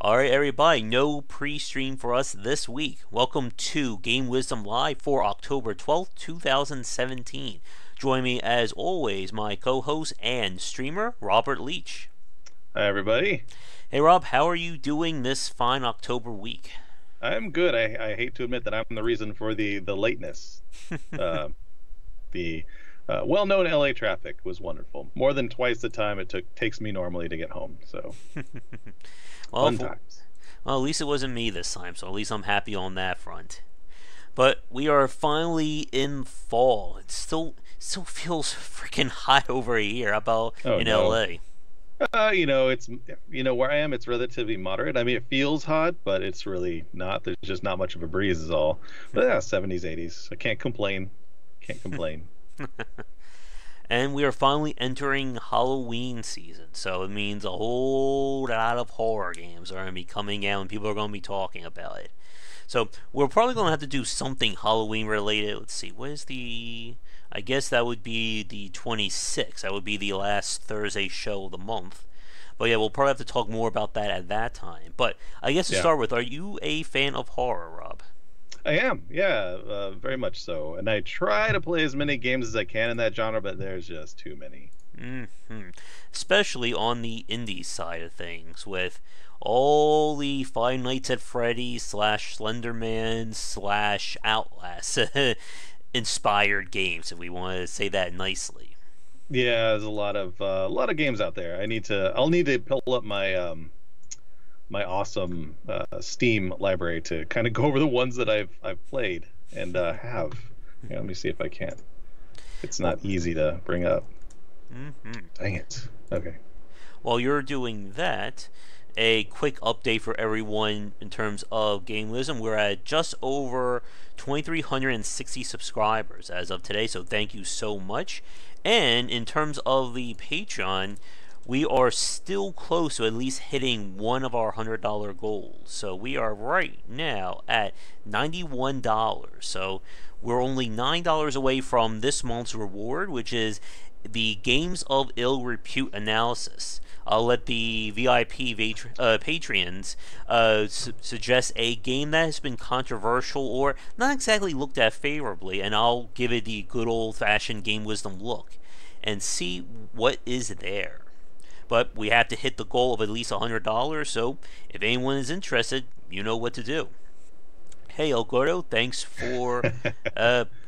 Alright, everybody, no pre-stream for us this week. Welcome to Game Wisdom Live for October 12th, 2017. Join me, as always, my co-host and streamer, Robert Leach. Hi, everybody. Hey, Rob, how are you doing this fine October week? I'm good. I hate to admit that I'm the reason for the lateness. Uh, the well-known LA traffic was wonderful. More than twice the time it takes me normally to get home. So Well, fun times. well, at least it wasn't me this time, so at least I'm happy on that front. But we are finally in fall. It still feels freaking hot over here. How about Oh in no. LA? It's where I am. It's relatively moderate. I mean, it feels hot, but it's really not. There's just not much of a breeze, is all. But yeah, 70s, 80s. I can't complain. Can't complain. And we are finally entering Halloween season, so it means a whole lot of horror games are going to be coming out and people are going to be talking about it. So we're probably going to have to do something Halloween related. Let's see, what is the... I guess that would be the 26th. That would be the last Thursday show of the month. But yeah, we'll probably have to talk more about that at that time. But I guess to Yeah, start with, are you a fan of horror, Rob? I am. Yeah, very much so. And I try to play as many games as I can in that genre, but there's just too many. hmm Especially on the indie side of things, with all the Five Nights at Freddy's slash Slenderman slash Outlast inspired games, if we want to say that nicely. Yeah, there's a lot of games out there. I'll need to pull up my awesome Steam library to kind of go over the ones that I've played and have. Yeah, let me see if I can. It's Well, not easy to bring up. hmm Dang it. Okay. while you're doing that, a quick update for everyone in terms of Gamelism. We're at just over 2,360 subscribers as of today, so thank you so much. And in terms of the Patreon, we are still close to at least hitting one of our $100 goals. So we are right now at $91. So we're only $9 away from this month's reward, which is the Games of Ill Repute analysis. I'll let the VIP Patreons suggest a game that has been controversial or not exactly looked at favorably, and I'll give it the good old fashioned game wisdom look and see what is there. But we have to hit the goal of at least $100, so if anyone is interested, you know what to do. Hey, El Gordo, thanks for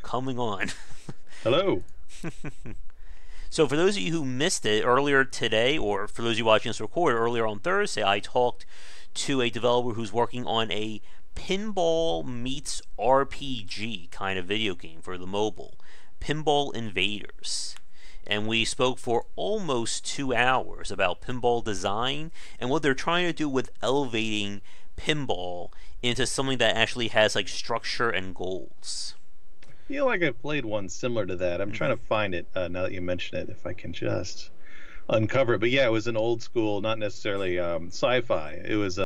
coming on. Hello. So for those of you who missed it earlier today, or for those of you watching this recorded earlier on Thursday, I talked to a developer who's working on a pinball meets RPG kind of video game for the mobile, Pinball Invaders. And we spoke for almost 2 hours about pinball design and what they're trying to do with elevating pinball into something that actually has like structure and goals. I feel like I've played one similar to that. I'm trying hmm to find it now that you mention it, if I can just uncover it. But yeah, it was an old school, not necessarily sci-fi. It was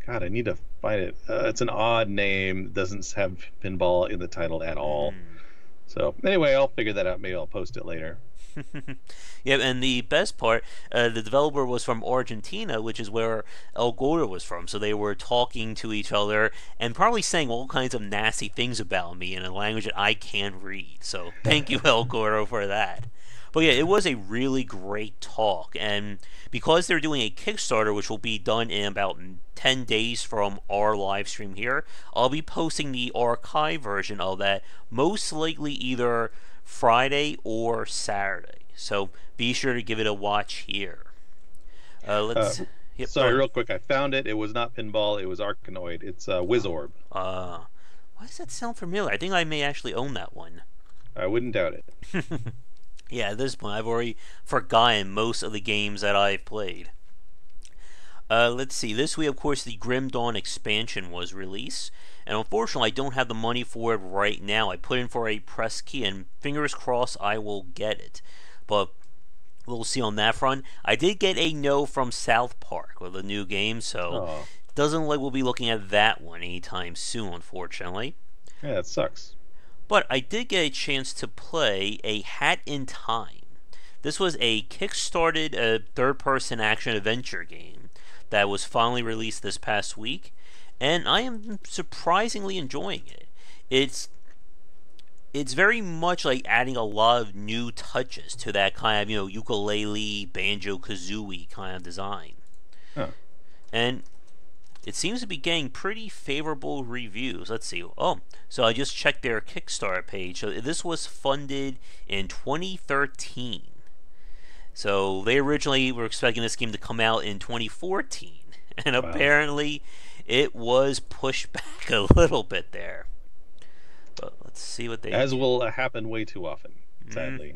God, I need to find it. It's an odd name. Doesn't have pinball in the title at all. Mm. So anyway, I'll figure that out. Maybe I'll post it later. Yeah, and the best part, the developer was from Argentina, which is where El Gordo was from. So they were talking to each other and probably saying all kinds of nasty things about me in a language that I can't read. So thank you, El Gordo, for that. But yeah, it was a really great talk. And because they're doing a Kickstarter, which will be done in about 10 days from our live stream here, I'll be posting the archive version of that most likely either Friday or Saturday. So be sure to give it a watch here. Uh, Let's. Yep, go Sorry, ahead. real quick. I found it. It was not pinball. It was Arkanoid. It's Wizorb. Uh, why does that sound familiar? I think I may actually own that one. I wouldn't doubt it. Yeah, at this point, I've already forgotten most of the games that I've played. Let's see. This week, of course, the Grim Dawn expansion was released, and unfortunately, I don't have the money for it right now. I put in for a press key, and fingers crossed, I will get it. But we'll see on that front. I did get a no from South Park with a new game, so Oh, doesn't look like we'll be looking at that one anytime soon, unfortunately. yeah, that sucks. But I did get a chance to play A Hat in Time. This was a kickstarted third-person action adventure game that was finally released this past week, and I am surprisingly enjoying it. It's very much like adding a lot of new touches to that kind of, ukulele, banjo kazooie kind of design. Huh. And it seems to be getting pretty favorable reviews. Let's see. Oh, so I just checked their Kickstarter page. So this was funded in 2013. So they originally were expecting this game to come out in 2014. And Wow. apparently it was pushed back a little bit there. But let's see what they... As will happen way too often, sadly.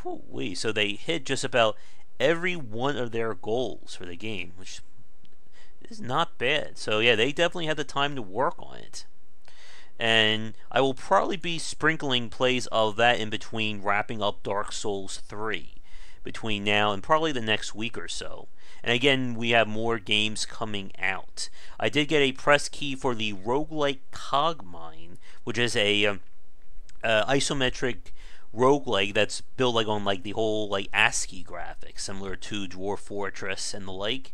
Whew-wee. So they hit just about every one of their goals for the game, which is not bad. So yeah, they definitely had the time to work on it. And I will probably be sprinkling plays of that in between wrapping up Dark Souls 3 between now and probably the next week or so. And again, we have more games coming out. I did get a press key for the roguelike Cogmine, which is a isometric roguelike that's built on the whole ASCII graphics, similar to Dwarf Fortress and the like.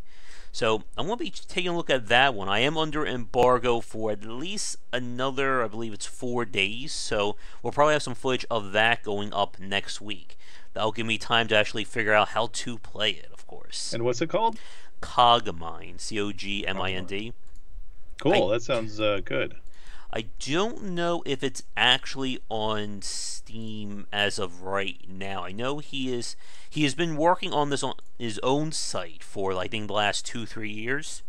So I'm going to be taking a look at that one. I am under embargo for at least another, I believe it's 4 days, so we'll probably have some footage of that going up next week. That'll give me time to actually figure out how to play it, of course. And what's it called? Cogmind, Cogmind. Cool, that sounds good. I don't know if it's actually on Steam as of right now. I know he has been working on this on his own site for I think the last 2-3 years.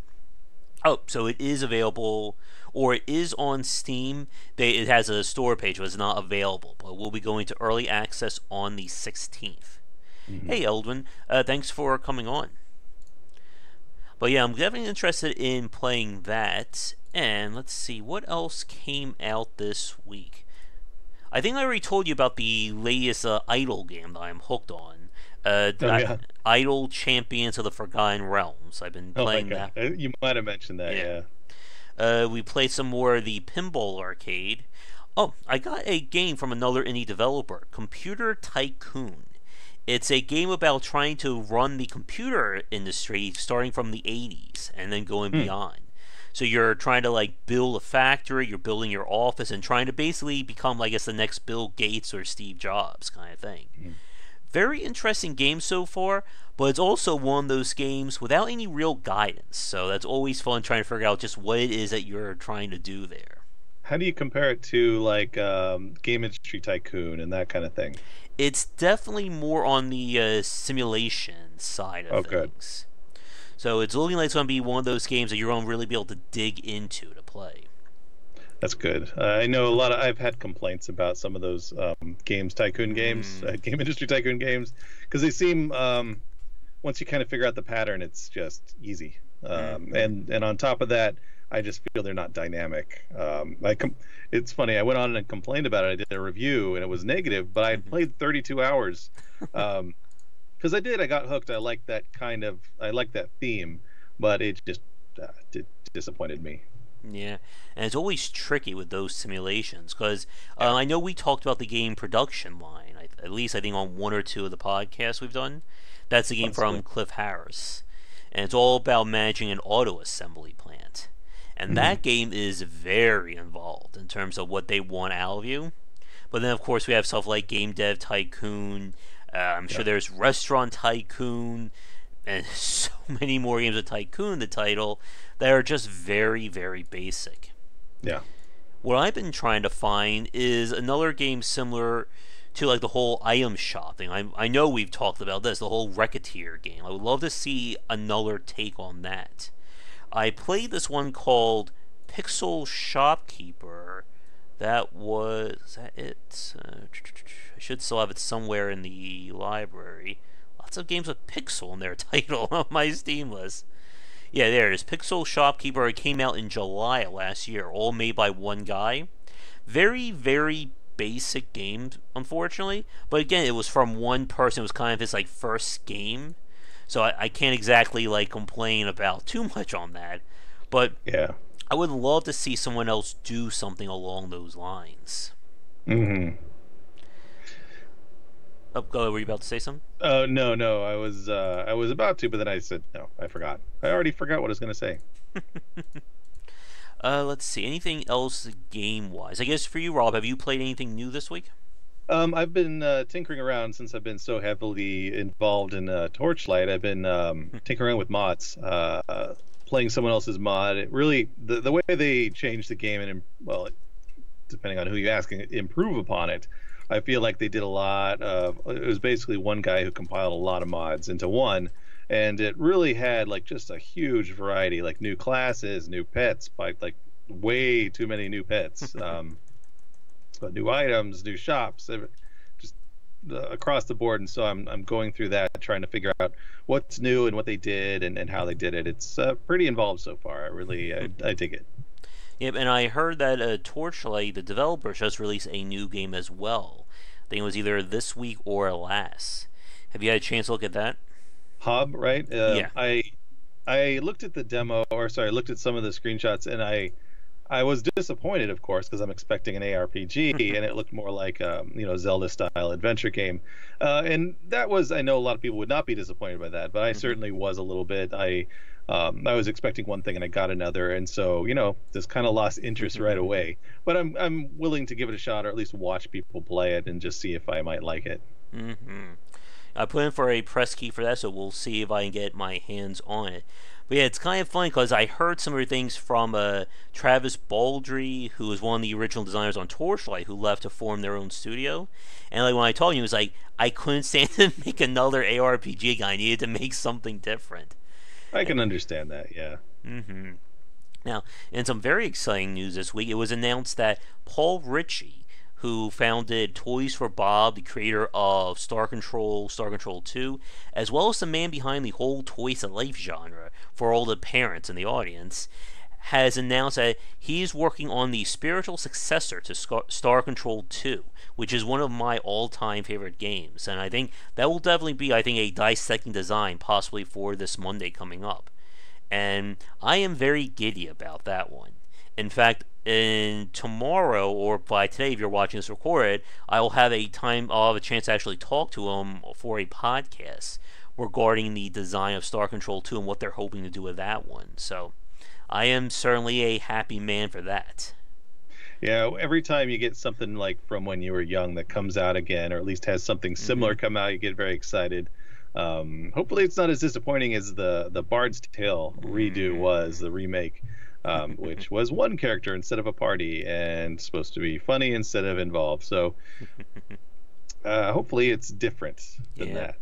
Oh, so it is available, or it is on Steam. It has a store page, but it's not available. But we'll be going to early access on the 16th. Mm-hmm. Hey, Eldwin, thanks for coming on. But yeah, I'm definitely interested in playing that. And let's see, what else came out this week? I think I already told you about the latest Idle game that I'm hooked on. Yeah. Idle Champions of the Forgotten Realms. I've been playing that. You might have mentioned that, yeah. We played some more of the Pinball Arcade. Oh, I got a game from another indie developer, Computer Tycoon. It's a game about trying to run the computer industry starting from the 80s and then going beyond. So you're trying to build a factory, you're building your office, and trying to basically become, I guess, the next Bill Gates or Steve Jobs kind of thing. Very interesting game so far, but it's also one of those games without any real guidance. So that's always fun trying to figure out just what it is that you're trying to do there. How do you compare it to Game Industry Tycoon and that kind of thing? It's definitely more on the simulation side of things. So it's looking like it's going to be one of those games that you're going to really be able to dig into to play. That's good. I know I've had complaints about some of those Game Industry Tycoon games, because they seem, once you kind of figure out the pattern, it's just easy. And on top of that, I just feel they're not dynamic. It's funny, I went on and complained about it. I did a review, and it was negative, but I had played 32 hours. Because I got hooked. I like that theme, but it just disappointed me. Yeah, and it's always tricky with those simulations, because I know we talked about the game Production Line, at least I think on 1 or 2 of the podcasts we've done. That's a game from Cliff Harris, and it's all about managing an auto assembly plant. And that game is very involved in terms of what they want out of you. But then, of course, we have stuff like Game Dev Tycoon. I'm sure there's Restaurant Tycoon, and so many more games of Tycoon, the title, that are just very, very basic. Yeah. What I've been trying to find is another game similar to the whole item shop thing. I know we've talked about this, the whole Racketeer game. I would love to see another take on that. I played this one called Pixel Shopkeeper. Is that it? I should still have it somewhere in the library. Lots of games with Pixel in their title on my Steam list. Yeah, there it is. Pixel Shopkeeper. It came out in July of last year, all made by one guy. Very, very basic game, unfortunately. But again, it was from one person. It was kind of his first game. So I can't exactly complain about too much on that. But yeah, I would love to see someone else do something along those lines. Oh, go ahead. Were you about to say something? Oh no, I was about to, but then I said no. I forgot. I already forgot what I was going to say. Let's see. Anything else game-wise? I guess for you, Rob, have you played anything new this week? I've been tinkering around since I've been so heavily involved in Torchlight. I've been tinkering around with mods, playing someone else's mod. It really, the way they changed the game and well, depending on who you ask, improve upon it. I feel like they did a lot of. It was basically one guy who compiled a lot of mods into one, and it really had like just a huge variety, like new classes, new pets, like way too many new pets. But new items, new shops, just across the board. And so I'm going through that, trying to figure out what's new and what they did and how they did it. It's pretty involved so far. I dig it. Yep, and I heard that Torchlight, the developers, just released a new game as well. I think it was either this week or last. Have you had a chance to look at that? Hob, right? Yeah. I looked at the demo, or sorry, I looked at some of the screenshots, and I was disappointed, of course, because I'm expecting an ARPG, and it looked more like Zelda-style adventure game. And that was, I know a lot of people would not be disappointed by that, but I certainly was a little bit. I was expecting one thing and I got another, and so just kind of lost interest right away. But I'm willing to give it a shot, or at least watch people play it and just see if I might like it. Mm-hmm. I put in for a press key for that, so we'll see if I can get my hands on it. But yeah, it's kind of funny because I heard some of the things from Travis Baldry, who was one of the original designers on Torchlight, who left to form their own studio. And like when I told him, he was like, I couldn't stand to make another ARPG guy. I needed to make something different. I can understand that, yeah. Mm-hmm. Now, in some very exciting news this week, it was announced that Paul Ritchie, who founded Toys for Bob, the creator of Star Control 2, as well as the man behind the whole Toys to Life genre for all the parents in the audience, has announced that he's working on the spiritual successor to Star Control 2, which is one of my all-time favorite games. And I think that will definitely be, a Dissecting Design, possibly for this Monday coming up. And I am very giddy about that one. In fact, tomorrow, or by today if you're watching this recorded, I'll have a chance to actually talk to him for a podcast regarding the design of Star Control 2 and what they're hoping to do with that one. So I am certainly a happy man for that. Yeah, every time you get something like from when you were young that comes out again, or at least has something similar come out, you get very excited. Hopefully it's not as disappointing as the Bard's Tale redo was, the remake. Which was one character instead of a party and supposed to be funny instead of involved. So hopefully it's different than that.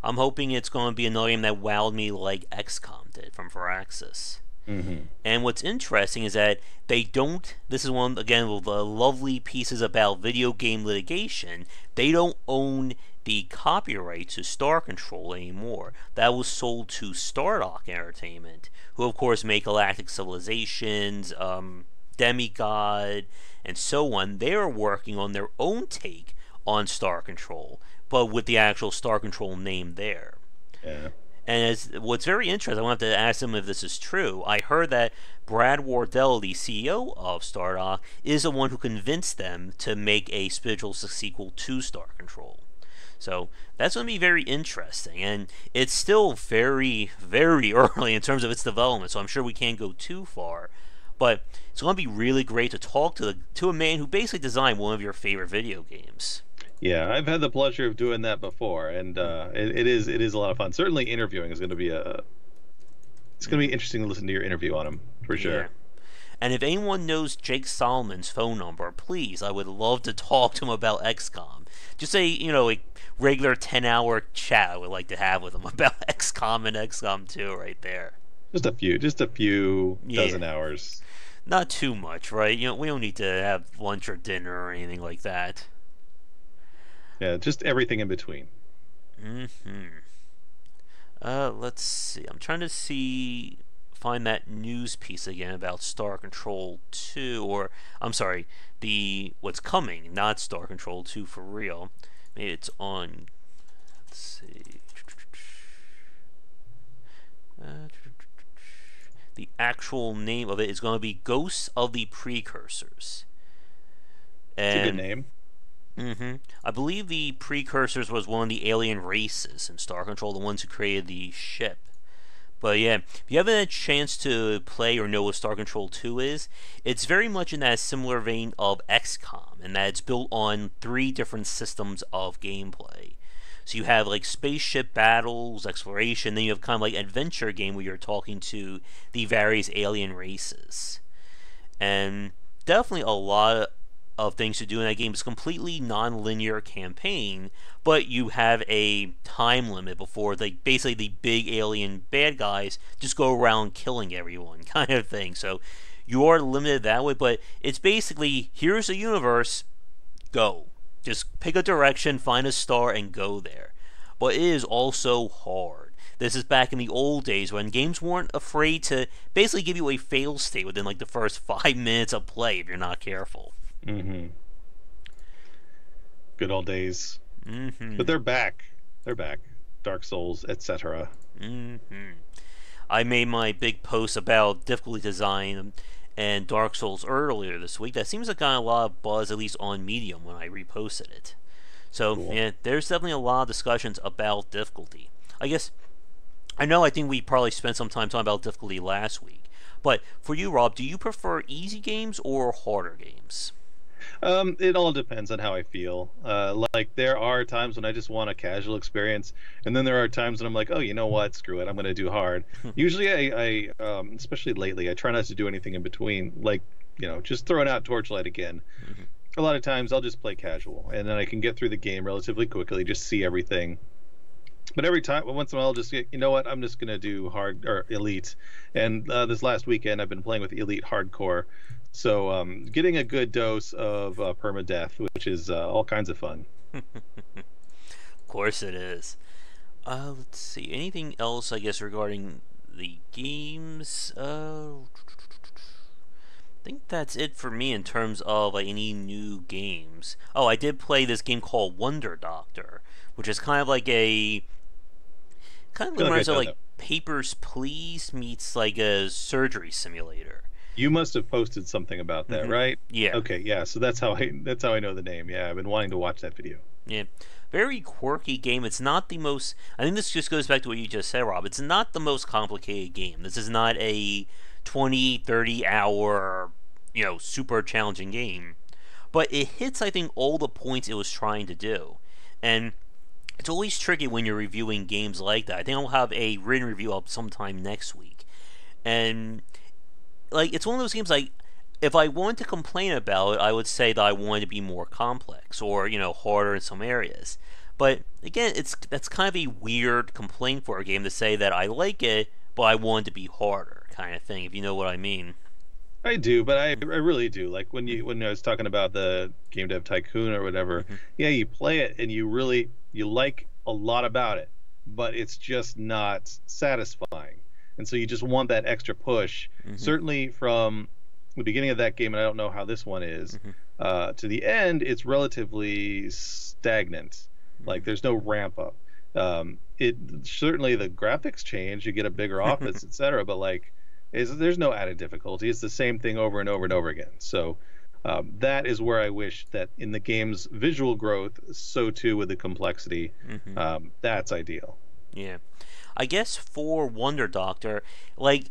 I'm hoping it's going to be another game that wowed me like XCOM did from Firaxis. Mm-hmm. And what's interesting is that they don't, this is one, again, of the lovely pieces about video game litigation, they don't own the copyright to Star Control anymore. That was sold to Stardock Entertainment, who of course make Galactic Civilizations, Demigod, and so on. They are working on their own take on Star Control, but with the actual Star Control name there. Yeah. And what's very interesting, I want to ask him if this is true. I heard that Brad Wardell, the CEO of Stardock, is the one who convinced them to make a spiritual sequel to Star Control. So that's going to be very interesting, and it's still very, very early in terms of its development, so I'm sure we can't go too far. But it's going to be really great to talk to a man who basically designed one of your favorite video games. Yeah, I've had the pleasure of doing that before, and it is a lot of fun. Certainly, interviewing is going to be interesting to listen to your interview on him for sure. Yeah. And if anyone knows Jake Solomon's phone number, please, I would love to talk to him about XCOM. Just a regular 10-hour chat I would like to have with him about XCOM and XCOM 2 right there. Just a few dozen hours. Not too much, right? We don't need to have lunch or dinner or anything like that. Yeah, just everything in between. Mm-hmm. Let's see. I'm trying to find that news piece again about Star Control 2, or I'm sorry, what's coming, not Star Control 2 for real. Maybe it's on. Let's see. The actual name of it is going to be Ghosts of the Precursors. It's a good name. I believe the precursors was one of the alien races in Star Control, the ones who created the ship. But yeah, if you haven't had a chance to play or know what Star Control 2 is, it's very much in that similar vein of XCOM, in that it's built on 3 different systems of gameplay. So you have like spaceship battles, exploration, then you have kind of like adventure game where you're talking to the various alien races. And definitely a lot of things to do in that game. It's a completely non-linear campaign, but you have a time limit before basically the big alien bad guys just go around killing everyone kind of thing. So you are limited that way, but it's basically, here's a universe, go. Just pick a direction, find a star, and go there. But it is also hard. This is back in the old days when games weren't afraid to basically give you a fail state within like the first 5 minutes of play if you're not careful. Mm-hmm. Good old days. Mm-hmm. But they're back. They're back. Dark Souls, etc. Mm-hmm. I made my big post about difficulty design and Dark Souls earlier this week. That seems to got a lot of buzz, at least on Medium, when I reposted it. So, Cool. yeah, there's definitely a lot of discussions about difficulty. I guess, I think we probably spent some time talking about difficulty last week. But for you, Rob, do you prefer easy games or harder games? It all depends on how I feel. Like there are times when I just want a casual experience, and then there are times when I'm like, oh, you know what? Screw it. I'm going to do hard. Usually, especially lately, I try not to do anything in between. Like, just throwing out Torchlight again. Mm-hmm. A lot of times I'll just play casual, and then I can get through the game relatively quickly, just see everything. But every time, once in a while, I'll just get, you know what? I'm just going to do hard or elite. And this last weekend, I've been playing with elite hardcore. So getting a good dose of permadeath, which is all kinds of fun. Of course it is. Let's see. Anything else, I guess, regarding the games? I think that's it for me in terms of like any new games. Oh, I did play this game called Wonder Doctor, which is kind of like a reminds me of like Papers, Please meets like a surgery simulator. You must have posted something about that, right? Yeah. Okay, yeah. So that's how I know the name. Yeah, I've been wanting to watch that video. Yeah. Very quirky game. It's not the most... I think this just goes back to what you just said, Rob. It's not the most complicated game. This is not a 20, 30 hour, super challenging game. But it hits, I think, all the points it was trying to do. And it's always tricky when you're reviewing games like that. I think I'll have a written review up sometime next week. And... like, it's one of those games, like, if I wanted to complain about it, I would say that I wanted to be more complex or, harder in some areas. But, again, that's kind of a weird complaint for a game to say that I like it, but I want it to be harder, kind of thing, if you know what I mean. I do, but I really do. Like, when I was talking about the Game Dev Tycoon or whatever, yeah, you play it and you like a lot about it, but it's just not satisfying. And so you just want that extra push. Certainly from the beginning of that game, and I don't know how this one is, to the end, it's relatively stagnant. Like there's no ramp up. It certainly the graphics change, you get a bigger office, etc. But like, there's no added difficulty. It's the same thing over and over and over again. So that is where I wish that in the game's visual growth, so too with the complexity. That's ideal. Yeah. I guess for Wonder Doctor, like,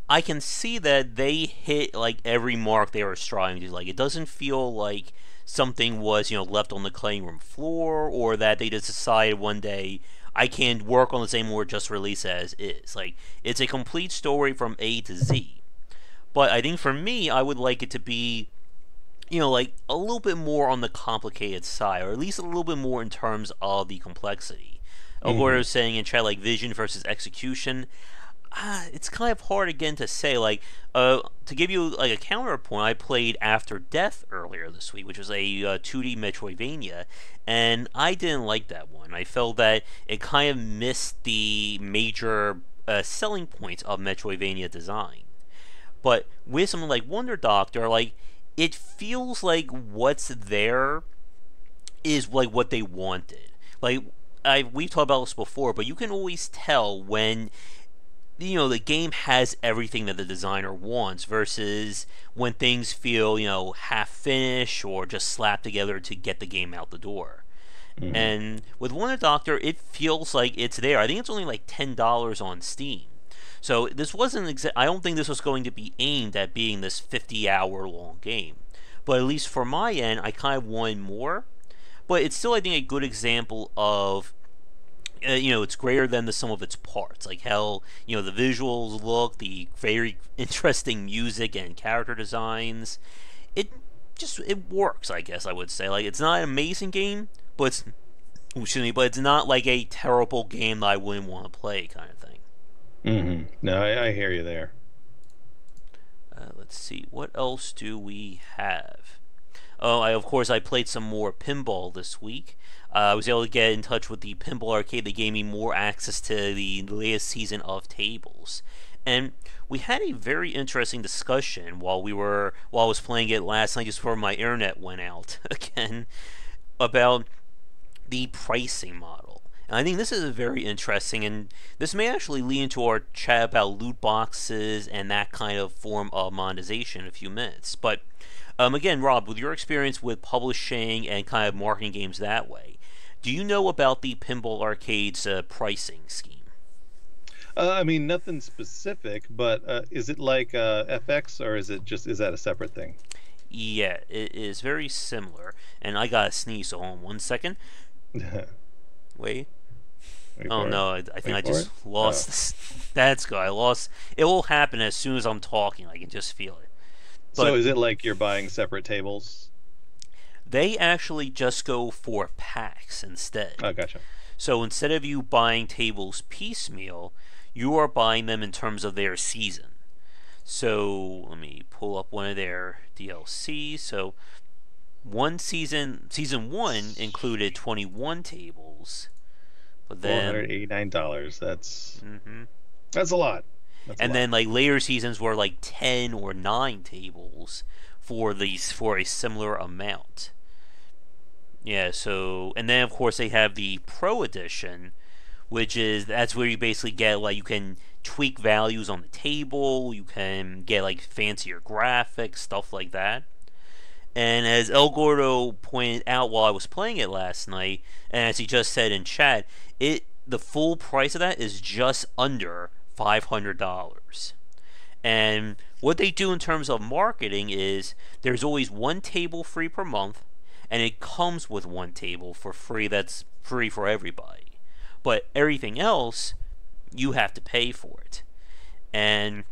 I can see that they hit, like, every mark they were striving to. Like, it doesn't feel like something was, left on the cutting room floor, or that they just decided one day, I can't work on the same or just release it as is. Like, it's a complete story from A to Z. But I think for me, I would like it to be, like, a little bit more on the complicated side, or at least a little bit more in terms of the complexity. What I was saying in chat, like vision versus execution, it's kind of hard again to say. Like, to give you like a counterpoint, I played After Death earlier this week, which was a 2D Metroidvania, and I didn't like that one. I felt that it kind of missed the major selling points of Metroidvania design. But with something like Wonder Doctor, like, it feels like what's there is like what they wanted. Like, we've talked about this before, but you can always tell when the game has everything that the designer wants versus when things feel, half finished or just slapped together to get the game out the door. Hmm. And with Wonder Doctor, it feels like it's there. I think it's only like $10 on Steam. So this wasn't I don't think this was going to be aimed at being this 50-hour long game. But at least for my end, I kind of wanted more. But it's still, I think, a good example of it's greater than the sum of its parts. Like how the visuals look, the very interesting music and character designs. It it works, I guess I would say. Like it's not an amazing game, but it's not like a terrible game that I wouldn't want to play, kind of thing. No, I hear you there. Let's see, what else do we have? Oh, of course I played some more pinball this week. I was able to get in touch with the Pinball Arcade. They gave me more access to the latest season of Tables. And we had a very interesting discussion while I was playing it last night, just before my internet went out again, about the pricing model. And I think this is very interesting, and this may actually lead into our chat about loot boxes and that kind of form of monetization in a few minutes. But again, Rob, with your experience with publishing and kind of marketing games that way, do you know about the Pinball Arcade's pricing scheme? I mean, nothing specific, but is it like FX, or is that a separate thing? Yeah, it is very similar. And I gotta sneeze, so hold on 1 second. Wait Wait. Oh for it. no, I think I Wait for just it? lost Oh. this. That's good. I lost. It will happen as soon as I'm talking. I can just feel it. So But is it like you're buying separate tables? they actually just go for packs instead. Oh, gotcha. So instead of you buying tables piecemeal, you are buying them in terms of their season. So let me pull up one of their DLCs. So season one included 21 tables, but then $489. That's hmm that's a lot. That's a and lot. then like later seasons were like 10 or 9 tables for a similar amount. Yeah, so and then of course they have the Pro Edition, that's where you basically get like you can tweak values on the table, you can get like fancier graphics, stuff like that. And as El Gordo pointed out while I was playing it last night, and as he just said in chat, the full price of that is just under $500. And what they do in terms of marketing is there's always one table free per month, and it comes with one table for free that's free for everybody. But everything else, you have to pay for it. And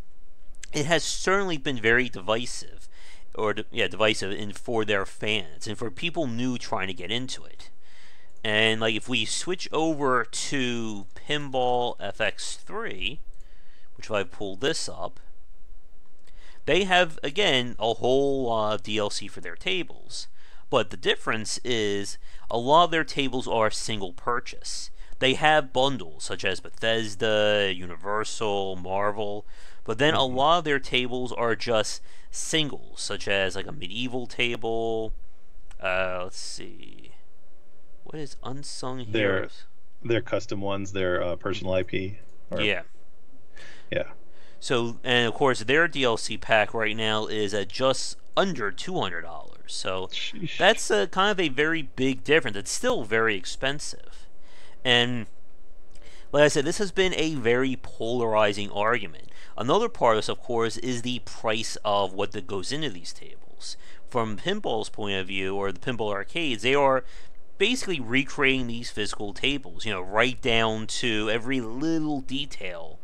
it has certainly been very divisive, for their fans and for people new trying to get into it. And like if we switch over to Pinball FX3, which if I pull this up, they have again a whole lot of DLC for their tables. But the difference is a lot of their tables are single purchase. They have bundles such as Bethesda, Universal, Marvel, but then a lot of their tables are just singles, such as like a medieval table. Let's see, what is Unsung Heroes? They're custom ones. They're personal IP. Yeah. Yeah. So and of course their DLC pack right now is at just under $200. So Sheesh. that's kind of a very big difference. It's still very expensive. And like I said, this has been a very polarizing argument. Another part of this, of course, is the price of what that goes into these tables. From Pinball's point of view, or the Pinball arcades, they are basically recreating these physical tables, right down to every little detail.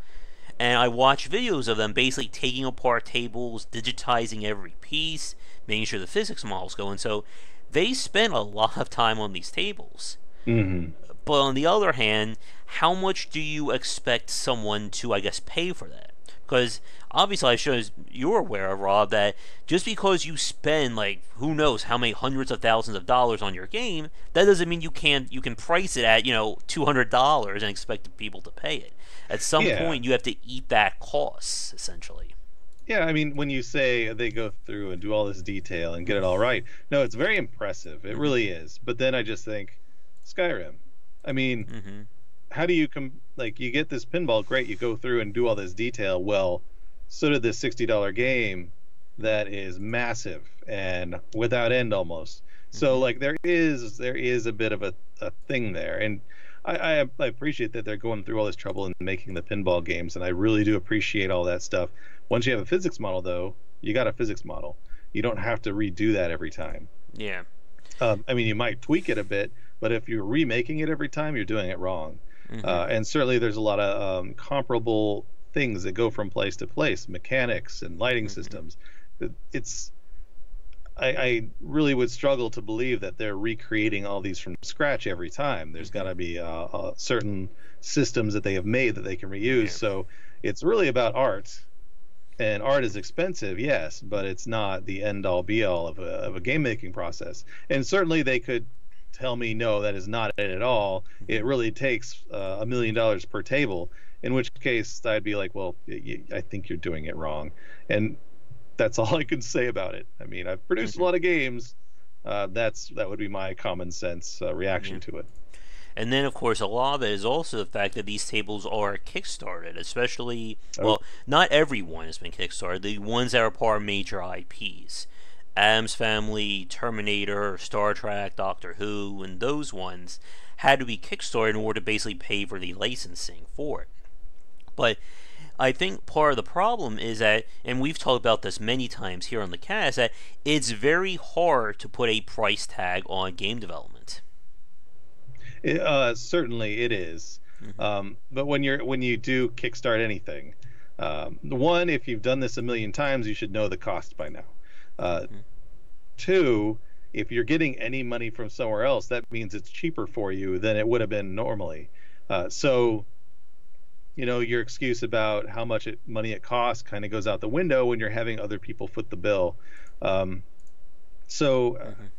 And I watch videos of them basically taking apart tables, digitizing every piece, making sure the physics models go in. So they spend a lot of time on these tables. Mm-hmm. But on the other hand, how much do you expect someone to, I guess, pay for that? Because obviously, I'm sure you're aware, Rob, that just because you spend like who knows how many hundreds of thousands of dollars on your game, that doesn't mean you can price it at $200 and expect people to pay it. At some point, you have to eat that cost, essentially. Yeah, I mean, when you say they go through and do all this detail and get it all right, no, it's very impressive. It really is. But then I just think, Skyrim. I mean, how do you like you get this pinball, great, you go through and do all this detail. Well, so did this $60 game that is massive and without end almost. So like there is a bit of a thing there, and I appreciate that they're going through all this trouble and making the pinball games, and I really do appreciate all that stuff. Once you have a physics model, though, you got a physics model. You don't have to redo that every time. Yeah. I mean, you might tweak it a bit, but if you're remaking it every time, you're doing it wrong. And certainly there's a lot of comparable things that go from place to place, mechanics and lighting systems. It's I really would struggle to believe that they're recreating all these from scratch every time. There's got to be certain systems that they have made that they can reuse. Yeah. So it's really about art, and art is expensive, yes, but it's not the end all be all of a game making process. And certainly they could tell me, no, that is not it at all. It really takes $1 million per table, in which case I'd be like, well, I think you're doing it wrong. And that's all I can say about it. I mean, I've produced a lot of games. That would be my common sense reaction to it. And then, of course, a lot of it is also the fact that these tables are kickstarted, especially, well, not everyone has been kickstarted. The ones that are part of major IPs. Addams Family, Terminator, Star Trek, Doctor Who, and those ones had to be kickstarted in order to basically pay for the licensing for it. But I think part of the problem is that, and we've talked about this many times here on the cast, that it's very hard to put a price tag on game development. Certainly it is. But when you do kickstart anything, one, if you've done this a million times, you should know the cost by now. Two, if you're getting any money from somewhere else, that means it's cheaper for you than it would have been normally. So, you know, your excuse about how much money it costs kind of goes out the window when you're having other people foot the bill. You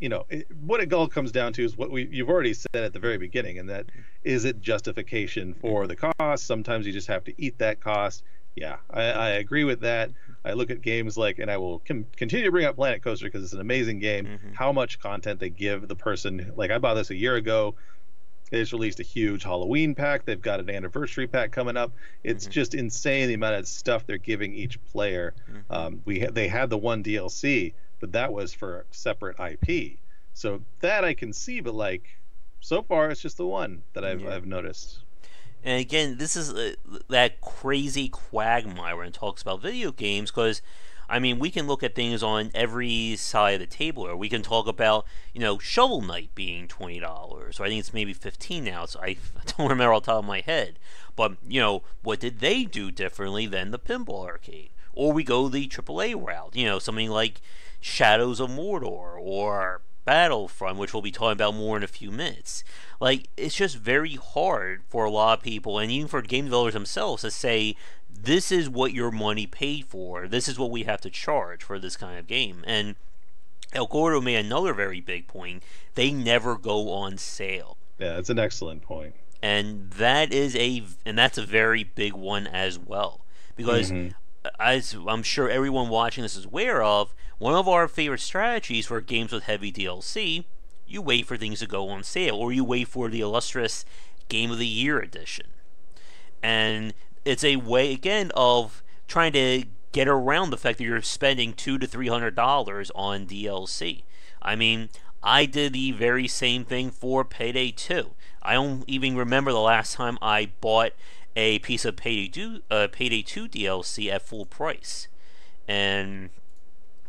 know, what it all comes down to is what you've already said at the very beginning, and that is it justification for the cost? Sometimes you just have to eat that cost. Yeah, I agree with that. I look at games like, and I will continue to bring up Planet Coaster because it's an amazing game, how much content they give the person. Like, I bought this a year ago. They just released a huge Halloween pack. They've got an anniversary pack coming up. It's just insane the amount of stuff they're giving each player. They had the one DLC, but that was for separate IP. So that I can see, but like, so far it's just the one that I've noticed. And again, this is that crazy quagmire when it talks about video games, because, I mean, we can look at things on every side of the table, or we can talk about, you know, Shovel Knight being $20, or I think it's maybe $15 now, so I don't remember off the top of my head. But, you know, what did they do differently than the Pinball Arcade? Or we go the AAA route, you know, something like Shadows of Mordor, or Battlefront, which we'll be talking about more in a few minutes. Like, it's just very hard for a lot of people, and even for game developers themselves, to say, this is what your money paid for, this is what we have to charge for this kind of game. And El Gordo made another very big point: they never go on sale. Yeah, it's an excellent point. And that's a very big one as well, because as I'm sure everyone watching this is aware of, one of our favorite strategies for games with heavy DLC, you wait for things to go on sale, or you wait for the illustrious Game of the Year edition. And it's a way, again, of trying to get around the fact that you're spending $200 to $300 on DLC. I mean, I did the very same thing for Payday 2. I don't even remember the last time I bought a piece of Payday 2 DLC at full price. And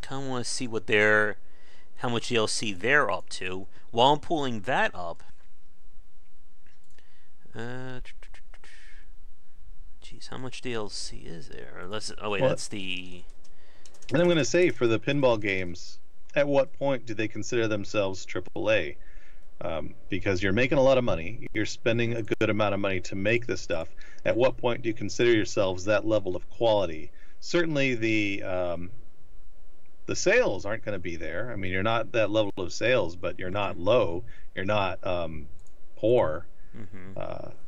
kind of want to see how much DLC they're up to. While I'm pulling that up, geez, how much DLC is there? That's the. And I'm going to say, for the pinball games, at what point do they consider themselves AAA? Because you're making a lot of money, you're spending a good amount of money to make this stuff. At what point do you consider yourselves that level of quality? Certainly, the sales aren't going to be there. I mean, you're not that level of sales, but you're not low. You're not poor.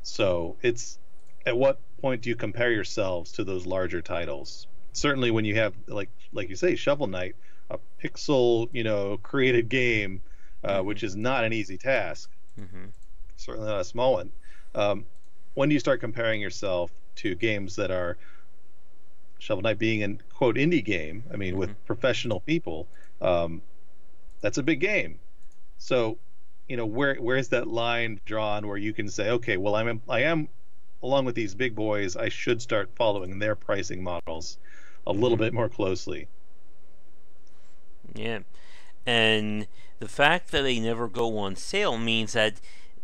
So it's, at what point do you compare yourselves to those larger titles? Certainly, when you have, like you say, Shovel Knight, a pixel, created game, which is not an easy task. Certainly not a small one. when do you start comparing yourself to games that are Shovel Knight being an quote indie game? I mean, with professional people, that's a big game. So, where's that line drawn where you can say, okay, well, I am along with these big boys, I should start following their pricing models a little bit more closely. Yeah. And the fact that they never go on sale means that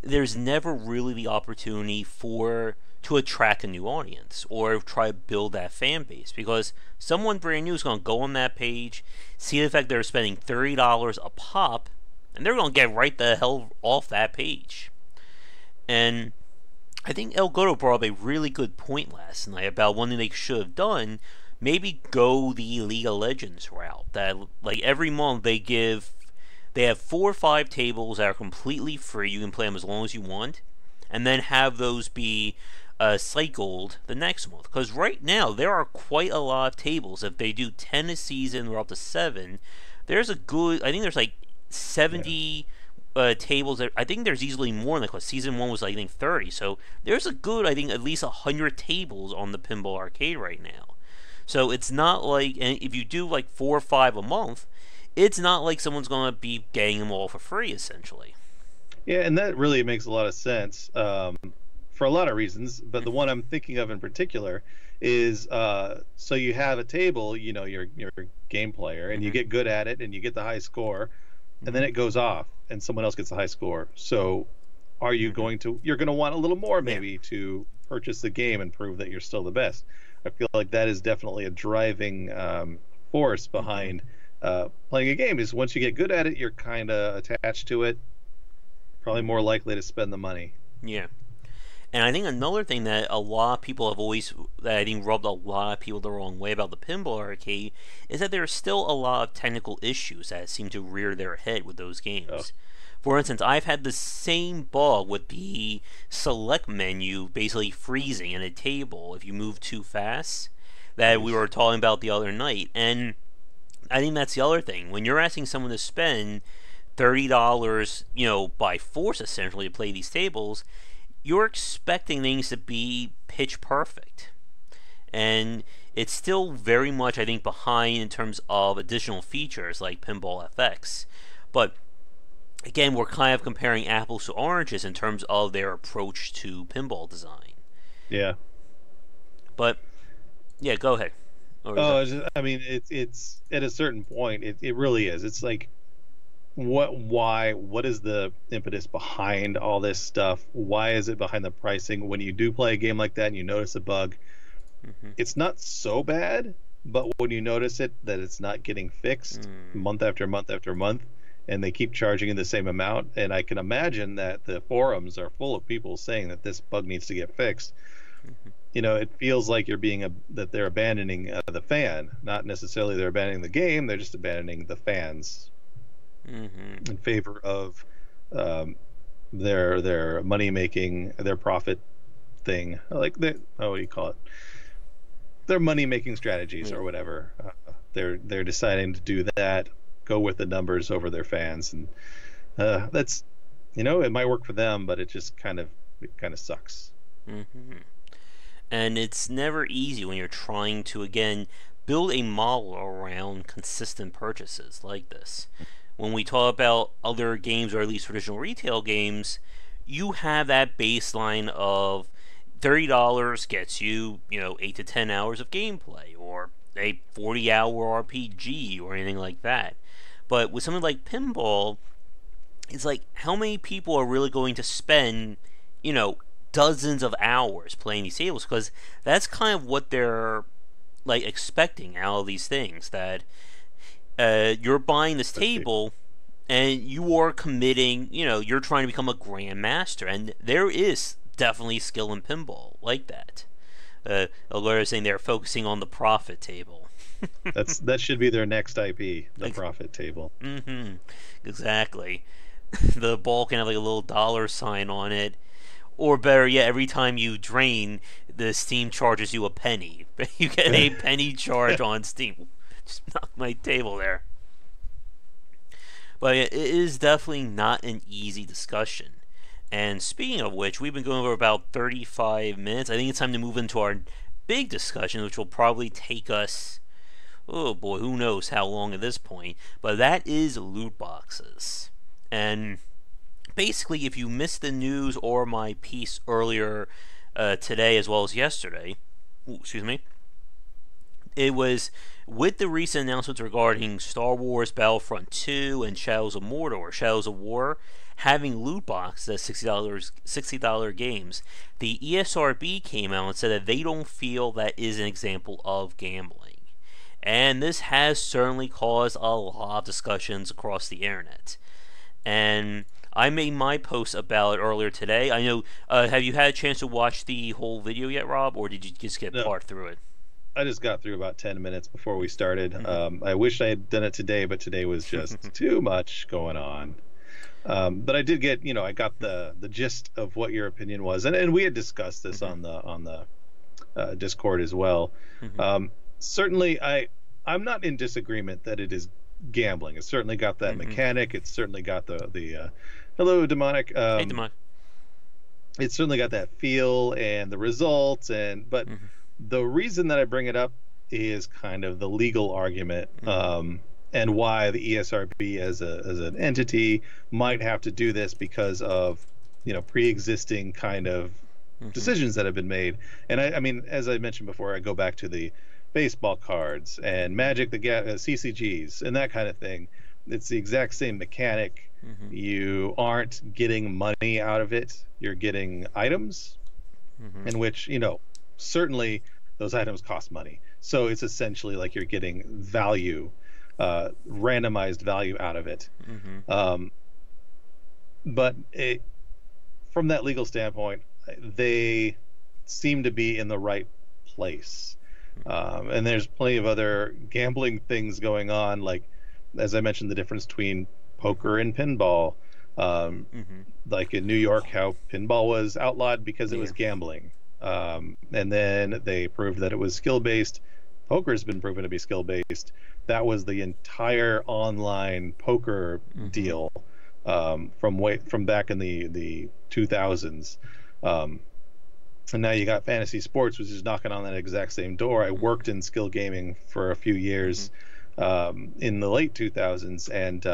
there's never really the opportunity to attract a new audience or try to build that fan base, because someone brand new is going to go on that page, see the fact they're spending $30 a pop, and they're going to get right the hell off that page. And I think El Gordo brought up a really good point last night about one thing they should have done. Maybe go the League of Legends route. That, like, every month they have 4 or 5 tables that are completely free. You can play them as long as you want, and then have those be cycled the next month. Because right now there are quite a lot of tables. If they do 10 a season, or up to 7, there's a good. I think there's like 70 tables. I think there's easily more than that, because season 1 was, I think, 30. So there's a good, I think, at least 100 tables on the Pinball Arcade right now. So it's not like, and if you do like 4 or 5 a month, it's not like someone's going to be getting them all for free, essentially. Yeah, and that really makes a lot of sense for a lot of reasons. But the one I'm thinking of in particular is so you have a table, your game player, and you get good at it, and you get the high score, and then it goes off, and someone else gets the high score. So are you you're going to want a little more maybe to purchase the game and prove that you're still the best. I feel like that is definitely a driving force behind playing a game. Is once you get good at it, you're kind of attached to it, probably more likely to spend the money. Yeah. And I think another thing that a lot of people that I think rubbed a lot of people the wrong way about the Pinball Arcade is that there's still a lot of technical issues that seem to rear their head with those games. Oh. For instance, I've had the same bug with the select menu basically freezing in a table if you move too fast, that we were talking about the other night. And I think that's the other thing. When you're asking someone to spend $30, by force essentially to play these tables, you're expecting things to be pitch perfect. And it's still very much, I think, behind in terms of additional features like Pinball FX. But again, we're kind of comparing apples to oranges in terms of their approach to pinball design. Yeah. But, yeah, go ahead. It's at a certain point, it really is. It's like, what is the impetus behind all this stuff? Why is it behind the pricing? When you do play a game like that and you notice a bug, it's not so bad, but when you notice it, that it's not getting fixed month after month after month, and they keep charging in the same amount, and I can imagine that the forums are full of people saying that this bug needs to get fixed. It feels like that they're abandoning the fan, not necessarily they're abandoning the game, they're just abandoning the fans in favor of their money making, their profit thing, like what do you call it? Their money making strategies or whatever. They're deciding to do that, go with the numbers over their fans, and that's it might work for them, but it just kind of sucks. And it's never easy when you're trying to, again, build a model around consistent purchases like this. When we talk about other games, or at least traditional retail games, you have that baseline of $30 gets you, 8 to 10 hours of gameplay, or a 40-hour RPG, or anything like that. But with something like Pinball, it's like, how many people are really going to spend, dozens of hours playing these tables? Because that's kind of what they're like expecting out of these things, that you're buying this table and you are committing, you're trying to become a grandmaster, and there is definitely skill in pinball like that. Alert is saying they're focusing on the profit table. That should be their next IP, the profit table. Exactly. The ball can have like a little dollar sign on it. Or better yet, every time you drain, the Steam charges you a penny. You get a penny charge on Steam. Just knock my table there. But it is definitely not an easy discussion. And speaking of which, we've been going over about 35 minutes. I think it's time to move into our big discussion, which will probably take us, oh boy, who knows how long at this point. But that is loot boxes. And basically, if you missed the news or my piece earlier today as well as yesterday, it was with the recent announcements regarding Star Wars Battlefront 2 and Shadows of Mordor, Shadows of War, having loot boxes at $60 games, the ESRB came out and said that they don't feel that is an example of gambling. And this has certainly caused a lot of discussions across the internet. And I made my post about it earlier today. I know, have you had a chance to watch the whole video yet, Rob, or did you just get part through it? I just got through about 10 minutes before we started. I wish I had done it today, but today was just too much going on. But I did get, I got the gist of what your opinion was, and we had discussed this on the Discord as well. Certainly, I'm not in disagreement that it is gambling. It's certainly got that mechanic. It's certainly got the hello demonic. Hey, demonic. It's certainly got that feel and the results, but the reason that I bring it up is kind of the legal argument. And why the ESRB as an entity might have to do this because of pre-existing kind of decisions that have been made. And I mean, as I mentioned before, I go back to the baseball cards and Magic, the CCGs and that kind of thing. It's the exact same mechanic. You aren't getting money out of it. You're getting items, in which certainly those items cost money. So it's essentially like you're getting value. Randomized value out of it. But from that legal standpoint, they seem to be in the right place. And there's plenty of other gambling things going on, like, as I mentioned, the difference between poker and pinball. Like in New York, how pinball was outlawed because it was gambling. And then they proved that it was skill-based. Poker has been proven to be skill-based. That was the entire online poker deal from back in the 2000s. And now you got fantasy sports, which is knocking on that exact same door. I worked in skill gaming for a few years in the late 2000s, and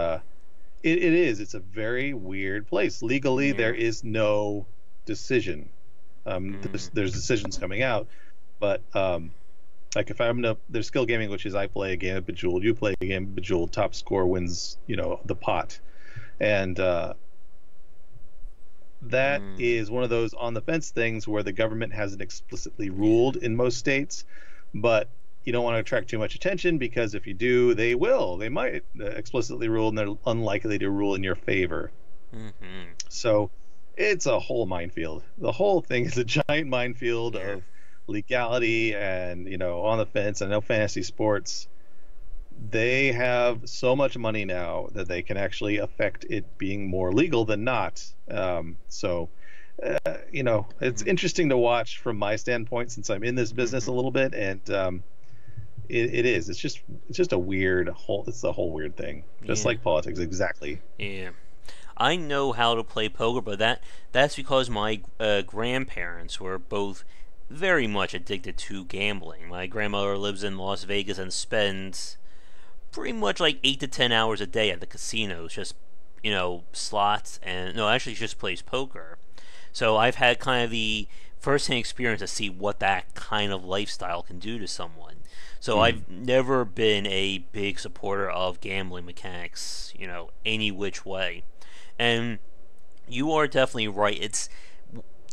it's a very weird place. Legally, there is no decision. There's decisions coming out, but like if there's skill gaming, which is I play a game of Bejeweled, you play a game of Bejeweled, top score wins, the pot. And that is one of those on the fence things where the government hasn't explicitly ruled in most states, but you don't want to attract too much attention, because if you do, they might explicitly rule, and they're unlikely to rule in your favor. So it's a whole minefield. The whole thing is a giant minefield of legality and on the fence. I know fantasy sports, they have so much money now that they can actually affect it being more legal than not. It's interesting to watch from my standpoint, since I'm in this business a little bit, and it's just a weird it's a whole weird thing, just like politics. Exactly. I know how to play poker, but that's because my grandparents were both very much addicted to gambling. My grandmother lives in Las Vegas and spends pretty much like 8 to 10 hours a day at the casinos, just slots, and actually she just plays poker. So I've had kind of the first-hand experience to see what that kind of lifestyle can do to someone. So I've never been a big supporter of gambling mechanics, any which way. And you are definitely right.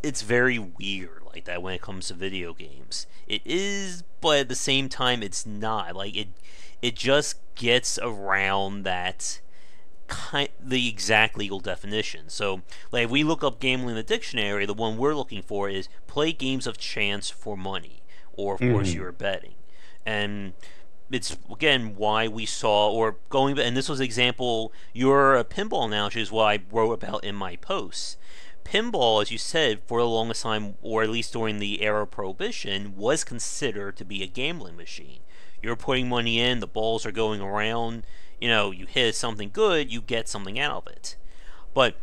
It's very weird like that when it comes to video games. It is, but at the same time, it's not. Like it just gets around that the exact legal definition. So, like, if we look up gambling in the dictionary, the one we're looking for is play games of chance for money, or of course you're betting. And it's again why we saw, or going, and this was an example, your pinball analogy is what I wrote about in my posts. Pinball, as you said, for the longest time, or at least during the era of Prohibition, was considered to be a gambling machine. You're putting money in, the balls are going around, you hit something good, you get something out of it. But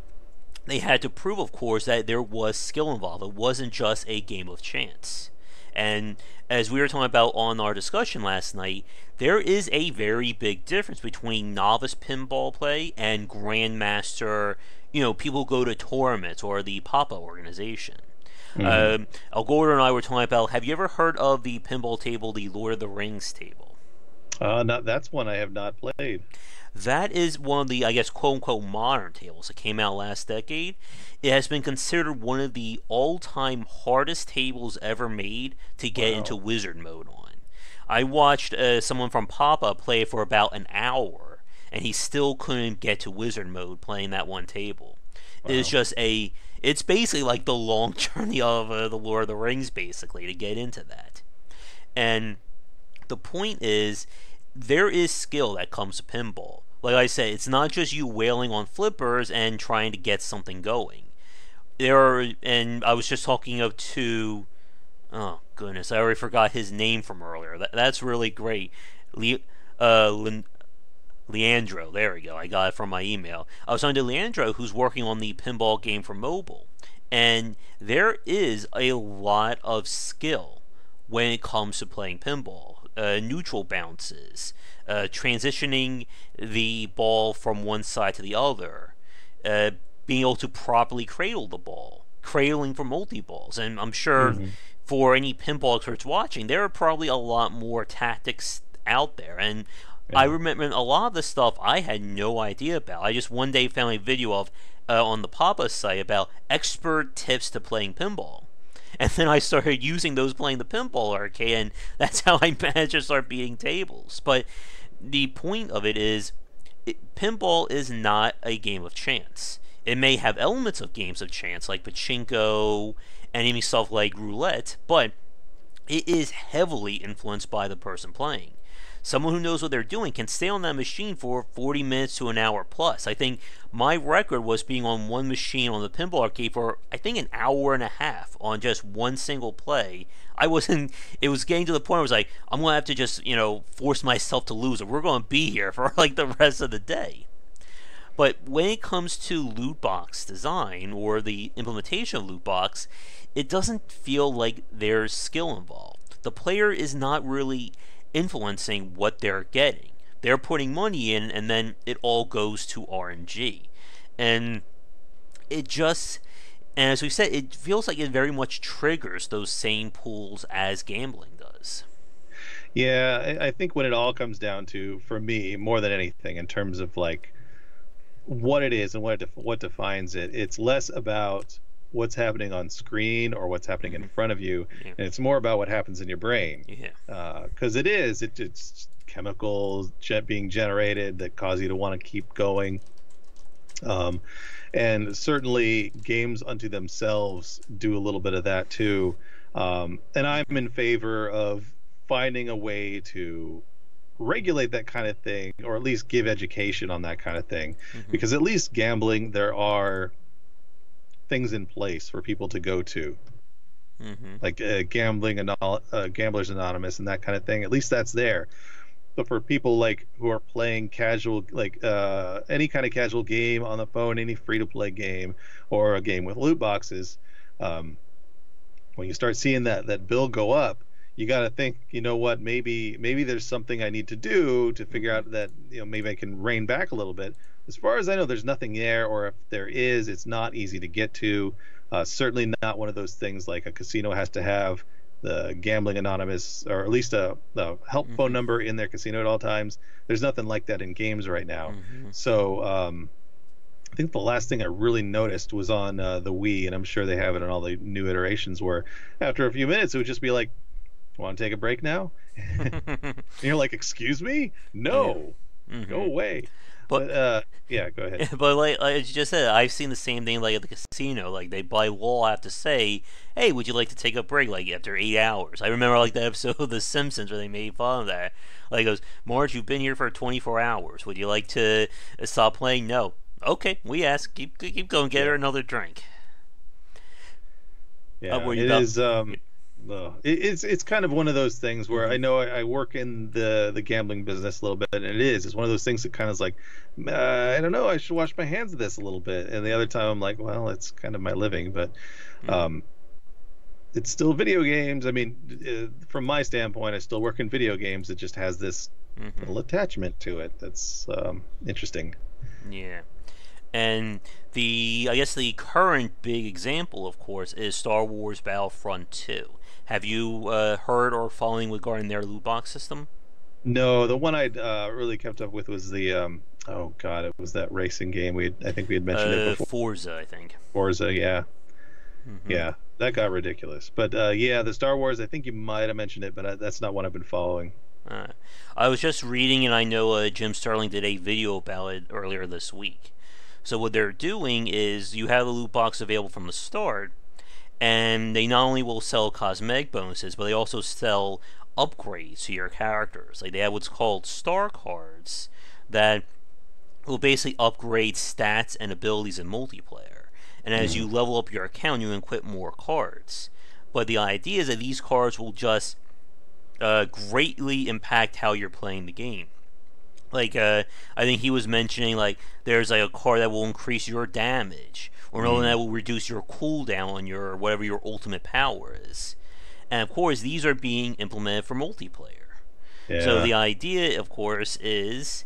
they had to prove, of course, that there was skill involved. It wasn't just a game of chance. And as we were talking about on our discussion last night, there is a very big difference between novice pinball play and grandmaster, people who go to tournaments or the Papa organization. Mm-hmm. Al Gordon and I were talking about, have you ever heard of the pinball table, the Lord of the Rings table? That's one I have not played. That is one of the, I guess, quote-unquote modern tables that came out last decade. It has been considered one of the all-time hardest tables ever made to get into wizard mode on. I watched someone from Papa play for about an hour, and he still couldn't get to wizard mode playing that one table. Wow. It's basically like the long journey of the Lord of the Rings, basically, to get into that. And the point is, there is skill that comes to pinball. Like I said, it's not just you wailing on flippers and trying to get something going. And I was just talking to, oh goodness, I already forgot his name from earlier. That's really great. Leandro, there we go. I got it from my email. I was talking to Leandro, who's working on the pinball game for mobile, and there is a lot of skill when it comes to playing pinball. Neutral bounces, transitioning the ball from one side to the other, being able to properly cradle the ball, cradling for multi-balls. And I'm sure for any pinball experts watching, there are probably a lot more tactics out there. And I remember a lot of the stuff I had no idea about. I just one day found a video of on the Papa site about expert tips to playing pinball. And then I started using those playing the pinball arcade, and that's how I managed to start beating tables. But the point of it is, pinball is not a game of chance. It may have elements of games of chance, like pachinko and even stuff like roulette, but it is heavily influenced by the person playing. Someone who knows what they're doing can stay on that machine for 40 minutes to an hour plus. I think my record was being on one machine on the pinball arcade for, I think, an hour and a half on just one single play. It was getting to the point where I was like, I'm going to have to just, force myself to lose, or we're going to be here for like the rest of the day. But when it comes to loot box design or the implementation of loot box, it doesn't feel like there's skill involved. The player is not really influencing what they're getting. They're putting money in, and then it all goes to RNG. And as we said, it feels like it very much triggers those same pools as gambling does. Yeah, I think when it all comes down to, for me, more than anything, in terms of like what it is and what defines it, it's less about what's happening on screen or what's happening in front of you, and it's more about what happens in your brain. Because it's chemicals being generated that cause you to want to keep going. And certainly games unto themselves do a little bit of that too. And I'm in favor of finding a way to regulate that kind of thing, or at least give education on that kind of thing. Because at least gambling, there are things in place for people to go to, like Gamblers Anonymous and that kind of thing. At least that's there. But for people like who are playing casual, like any kind of casual game on the phone, any free-to-play game, or a game with loot boxes, when you start seeing that bill go up, you got to think, you know what, maybe there's something I need to do to figure out that, maybe I can rein back a little bit. As far as I know, there's nothing there, or if there is, it's not easy to get to. Certainly not one of those things like a casino has to have the Gambling Anonymous, or at least a help phone number in their casino at all times. There's nothing like that in games right now. So I think the last thing I really noticed was on the Wii, and I'm sure they have it on all the new iterations, where after a few minutes it would just be like, want to take a break now? And you're like, excuse me? No, go away. But yeah, go ahead. But like you just said, I've seen the same thing like at the casino. Like they by law have to say, "Hey, would you like to take a break?" Like after 8 hours. I remember like the episode of The Simpsons where they made fun of that. Like it goes, "Marge, you've been here for 24 hours. Would you like to stop playing?" No. Okay, we ask. Keep going. Get her another drink. Yeah, it is. No, it's kind of one of those things where I know I work in the gambling business a little bit, and it's one of those things that kind of is like, I don't know, I should wash my hands of this a little bit, and the other time I'm like, well, it's kind of my living, but um, it's still video games. I mean, from my standpoint, I still work in video games. It just has this little attachment to it that's interesting. Yeah. And I guess the current big example, of course, is Star Wars Battlefront 2. Have you heard or following regarding their loot box system? No, the one I really kept up with was the oh god, it was that racing game. I think we had mentioned it before. Forza, I think. Forza, yeah, yeah, that got ridiculous. But yeah, the Star Wars, I think you might have mentioned it, but that's not one I've been following. I was just reading, and I know Jim Sterling did a video about it earlier this week. So what they're doing is you have the loot box available from the start, and they not only will sell cosmetic bonuses, but they also sell upgrades to your characters. Like they have what's called star cards that will basically upgrade stats and abilities in multiplayer. And as you level up your account, you equip more cards. But the idea is that these cards will just greatly impact how you're playing the game. Like, I think he was mentioning, like, there's like a card that will increase your damage, or another that will reduce your cooldown on your, whatever your ultimate power is. And of course, these are being implemented for multiplayer. Yeah. So the idea, of course, is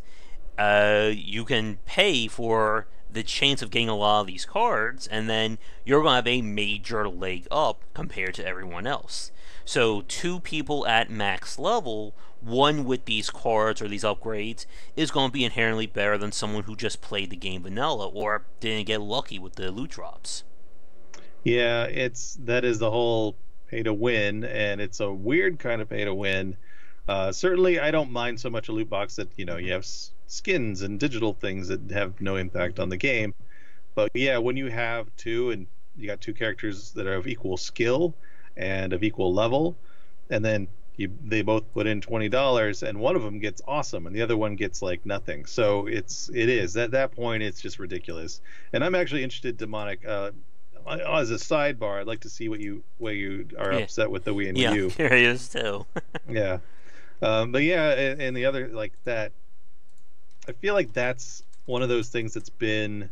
you can pay for the chance of getting a lot of these cards, and then you're going to have a major leg up compared to everyone else. So 2 people at max level, one with these cards or these upgrades, is going to be inherently better than someone who just played the game vanilla or didn't get lucky with the loot drops. Yeah, that is the whole pay to win, and it's a weird kind of pay to win. Certainly, I don't mind so much a loot box that you have skins and digital things that have no impact on the game. But yeah, when you have two and you got 2 characters that are of equal skill and of equal level, and then they both put in $20, and one of them gets awesome and the other one gets like nothing. So it is at that point it's just ridiculous. And I'm actually interested, Demonic, as a sidebar, I'd like to see what you are upset with the Wii and Wii U. Yeah, curious too. Yeah, but yeah, and the other like that, I feel like that's one of those things that's been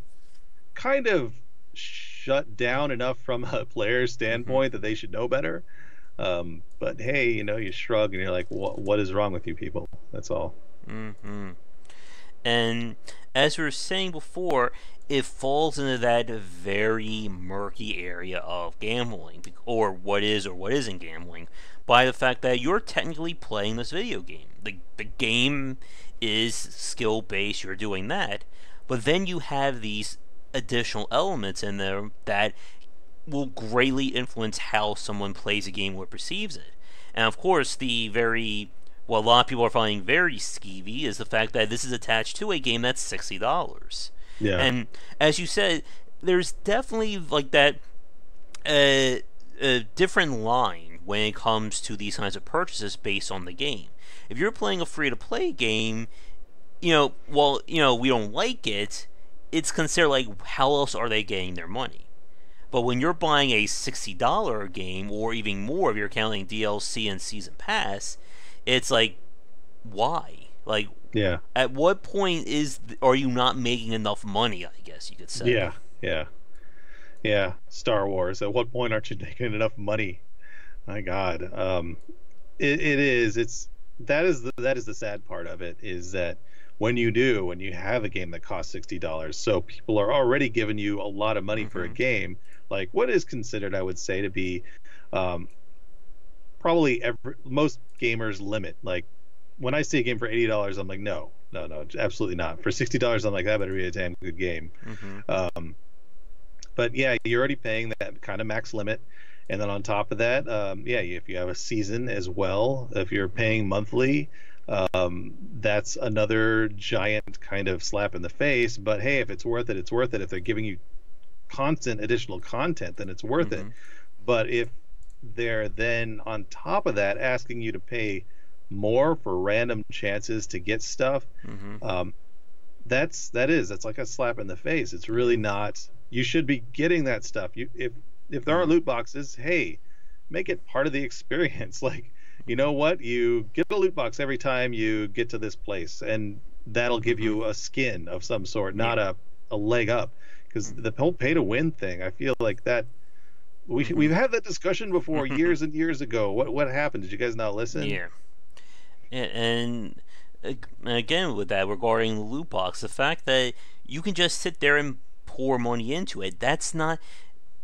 kind of shut down enough from a player's standpoint that they should know better. But hey, you shrug and you're like, what is wrong with you people? That's all. And as we were saying before, it falls into that very murky area of gambling, or what is or what isn't gambling, by the fact that you're technically playing this video game. The game is skill-based, you're doing that, but then you have these additional elements in there that will greatly influence how someone plays a game or perceives it. And of course, what a lot of people are finding very skeevy is the fact that this is attached to a game that's $60. Yeah. And as you said, there's definitely like that a different line when it comes to these kinds of purchases based on the game. If you're playing a free-to-play game, we don't like it, it's considered like, how else are they getting their money? But when you're buying a $60 game, or even more if you're counting DLC and Season Pass, it's like, why? Like, yeah. At what point are you not making enough money, I guess you could say. Yeah. Star Wars, at what point aren't you making enough money? My God. It is. That is the sad part of it, is that when you have a game that costs $60, so people are already giving you a lot of money for a game, like what is considered, I would say, to be probably most gamers' limit. Like when I see a game for $80, I'm like, no, absolutely not. For $60, I'm like, that better be a damn good game. But yeah, you're already paying that kind of max limit. And then on top of that, if you have a season as well, if you're paying monthly, that's another giant kind of slap in the face. But hey, if it's worth it, it's worth it. If they're giving you constant additional content, then it's worth it. But if they're then on top of that asking you to pay more for random chances to get stuff, that's like a slap in the face. It's really not. You should be getting that stuff. If there are loot boxes, hey, make it part of the experience. Like, you know what? You get a loot box every time you get to this place, and that'll give you a skin of some sort, not a leg up. Because the whole pay to win thing, I feel like that we've had that discussion before years and years ago. What happened? Did you guys not listen? Yeah. And again, with that regarding the loot box, the fact that you can just sit there and pour money into it, that's not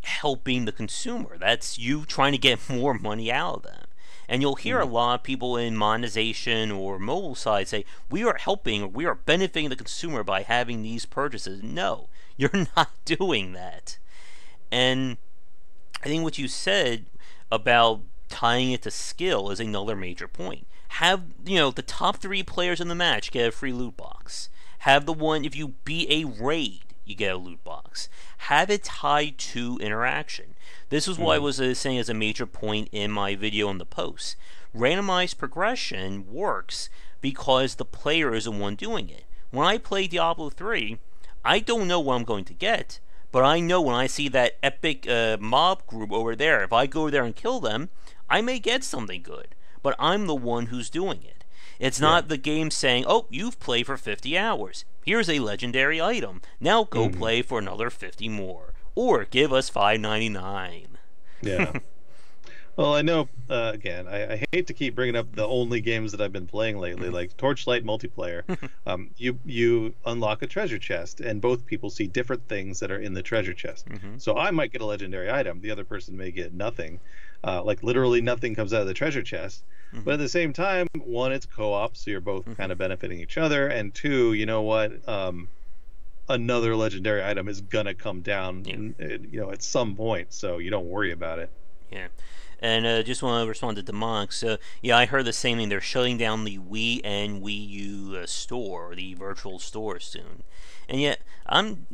helping the consumer. That's you trying to get more money out of them. And you'll hear a lot of people in monetization or mobile side say, we are helping, or we are benefiting the consumer by having these purchases. No, you're not doing that. And I think what you said about tying it to skill is another major point. Have, the top 3 players in the match get a free loot box. Have the one, if you beat a raid, you get a loot box. Have it tied to interaction. This is what I was saying as a major point in my video in the post. Randomized progression works because the player is the one doing it. When I play Diablo 3, I don't know what I'm going to get, but I know when I see that epic mob group over there, if I go there and kill them, I may get something good, but I'm the one who's doing it. It's not the game saying, oh, you've played for 50 hours. Here's a legendary item. Now go play for another 50 more. Or give us $5.99. Yeah. Well, I know, again, I hate to keep bringing up the only games that I've been playing lately, like Torchlight Multiplayer. You unlock a treasure chest, and both people see different things that are in the treasure chest. So I might get a legendary item. The other person may get nothing. Like literally nothing comes out of the treasure chest. But at the same time, one, it's co-op, so you're both kind of benefiting each other, and two, you know what? Another legendary item is gonna come down, at some point, so you don't worry about it. Yeah. And just want to respond to Demonic. So, I heard the same thing. They're shutting down the Wii and wii-u store, or the virtual store soon. And yet,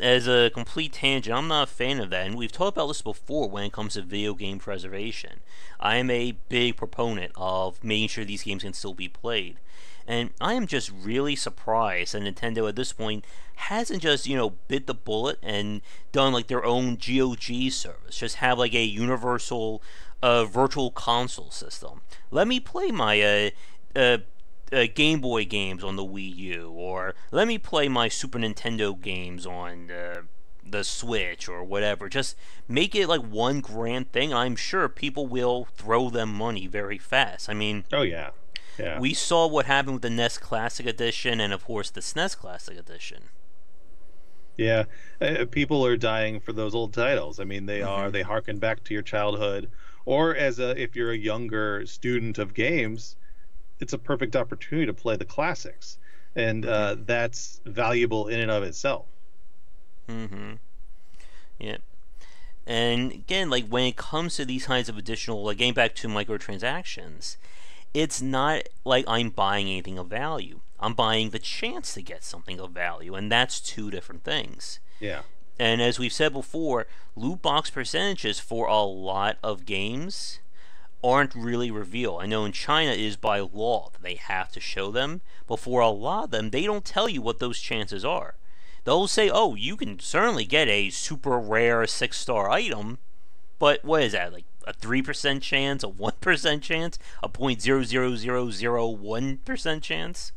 as a complete tangent, I'm not a fan of that. And we've talked about this before when it comes to video game preservation. I am a big proponent of making sure these games can still be played. And I am just really surprised that Nintendo at this point hasn't just, bit the bullet and done like their own GOG service. Just have like a universal virtual console system. Let me play my Game Boy games on the Wii U, or let me play my Super Nintendo games on the Switch or whatever. Just make it like one grand thing. I'm sure people will throw them money very fast. I mean, oh yeah. Yeah. We saw what happened with the NES Classic Edition and, of course, the SNES Classic Edition. Yeah, people are dying for those old titles. I mean, they harken back to your childhood, or if you're a younger student of games, it's a perfect opportunity to play the classics, and that's valuable in and of itself. Yeah. And again, like when it comes to these kinds of additional, like getting back to microtransactions, it's not like I'm buying anything of value. I'm buying the chance to get something of value, and that's two different things. Yeah. And as we've said before, loot box percentages for a lot of games aren't really revealed. I know in China it is by law that they have to show them, but for a lot of them, they don't tell you what those chances are. They'll say, oh, you can certainly get a super rare 6-star item, but what is that, like a 3% chance, a 1% chance, a 0.00001% chance?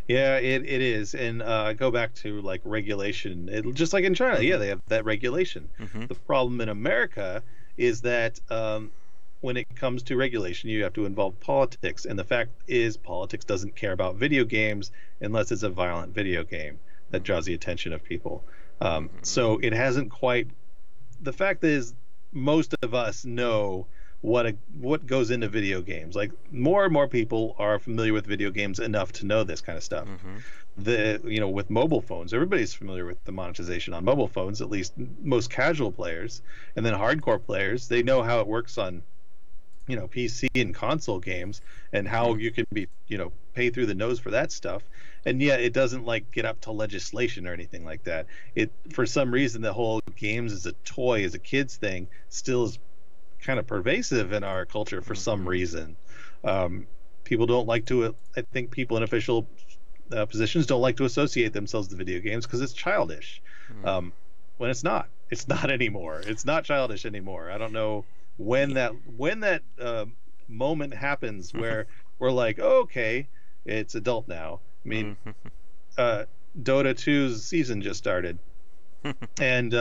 Yeah, it is. And go back to like regulation. Just like in China, they have that regulation. The problem in America is that when it comes to regulation, you have to involve politics. And the fact is, politics doesn't care about video games unless it's a violent video game that draws the attention of people. So it hasn't quite. The fact is, most of us know what goes into video games. Like more and more people are familiar with video games enough to know this kind of stuff. With mobile phones, everybody's familiar with the monetization on mobile phones, at least most casual players, and then hardcore players, they know how it works on PC and console games, and how you can be pay through the nose for that stuff. And yet it doesn't like get up to legislation or anything like that. It, for some reason, the whole games as a toy, as a kid's thing, still is kind of pervasive in our culture for some reason. People don't like to, I think people in official positions don't like to associate themselves to video games because it's childish. When it's not anymore. It's not childish anymore. I don't know when that moment happens where we're like, oh, okay, it's adult now. I mean, Dota 2's season just started, and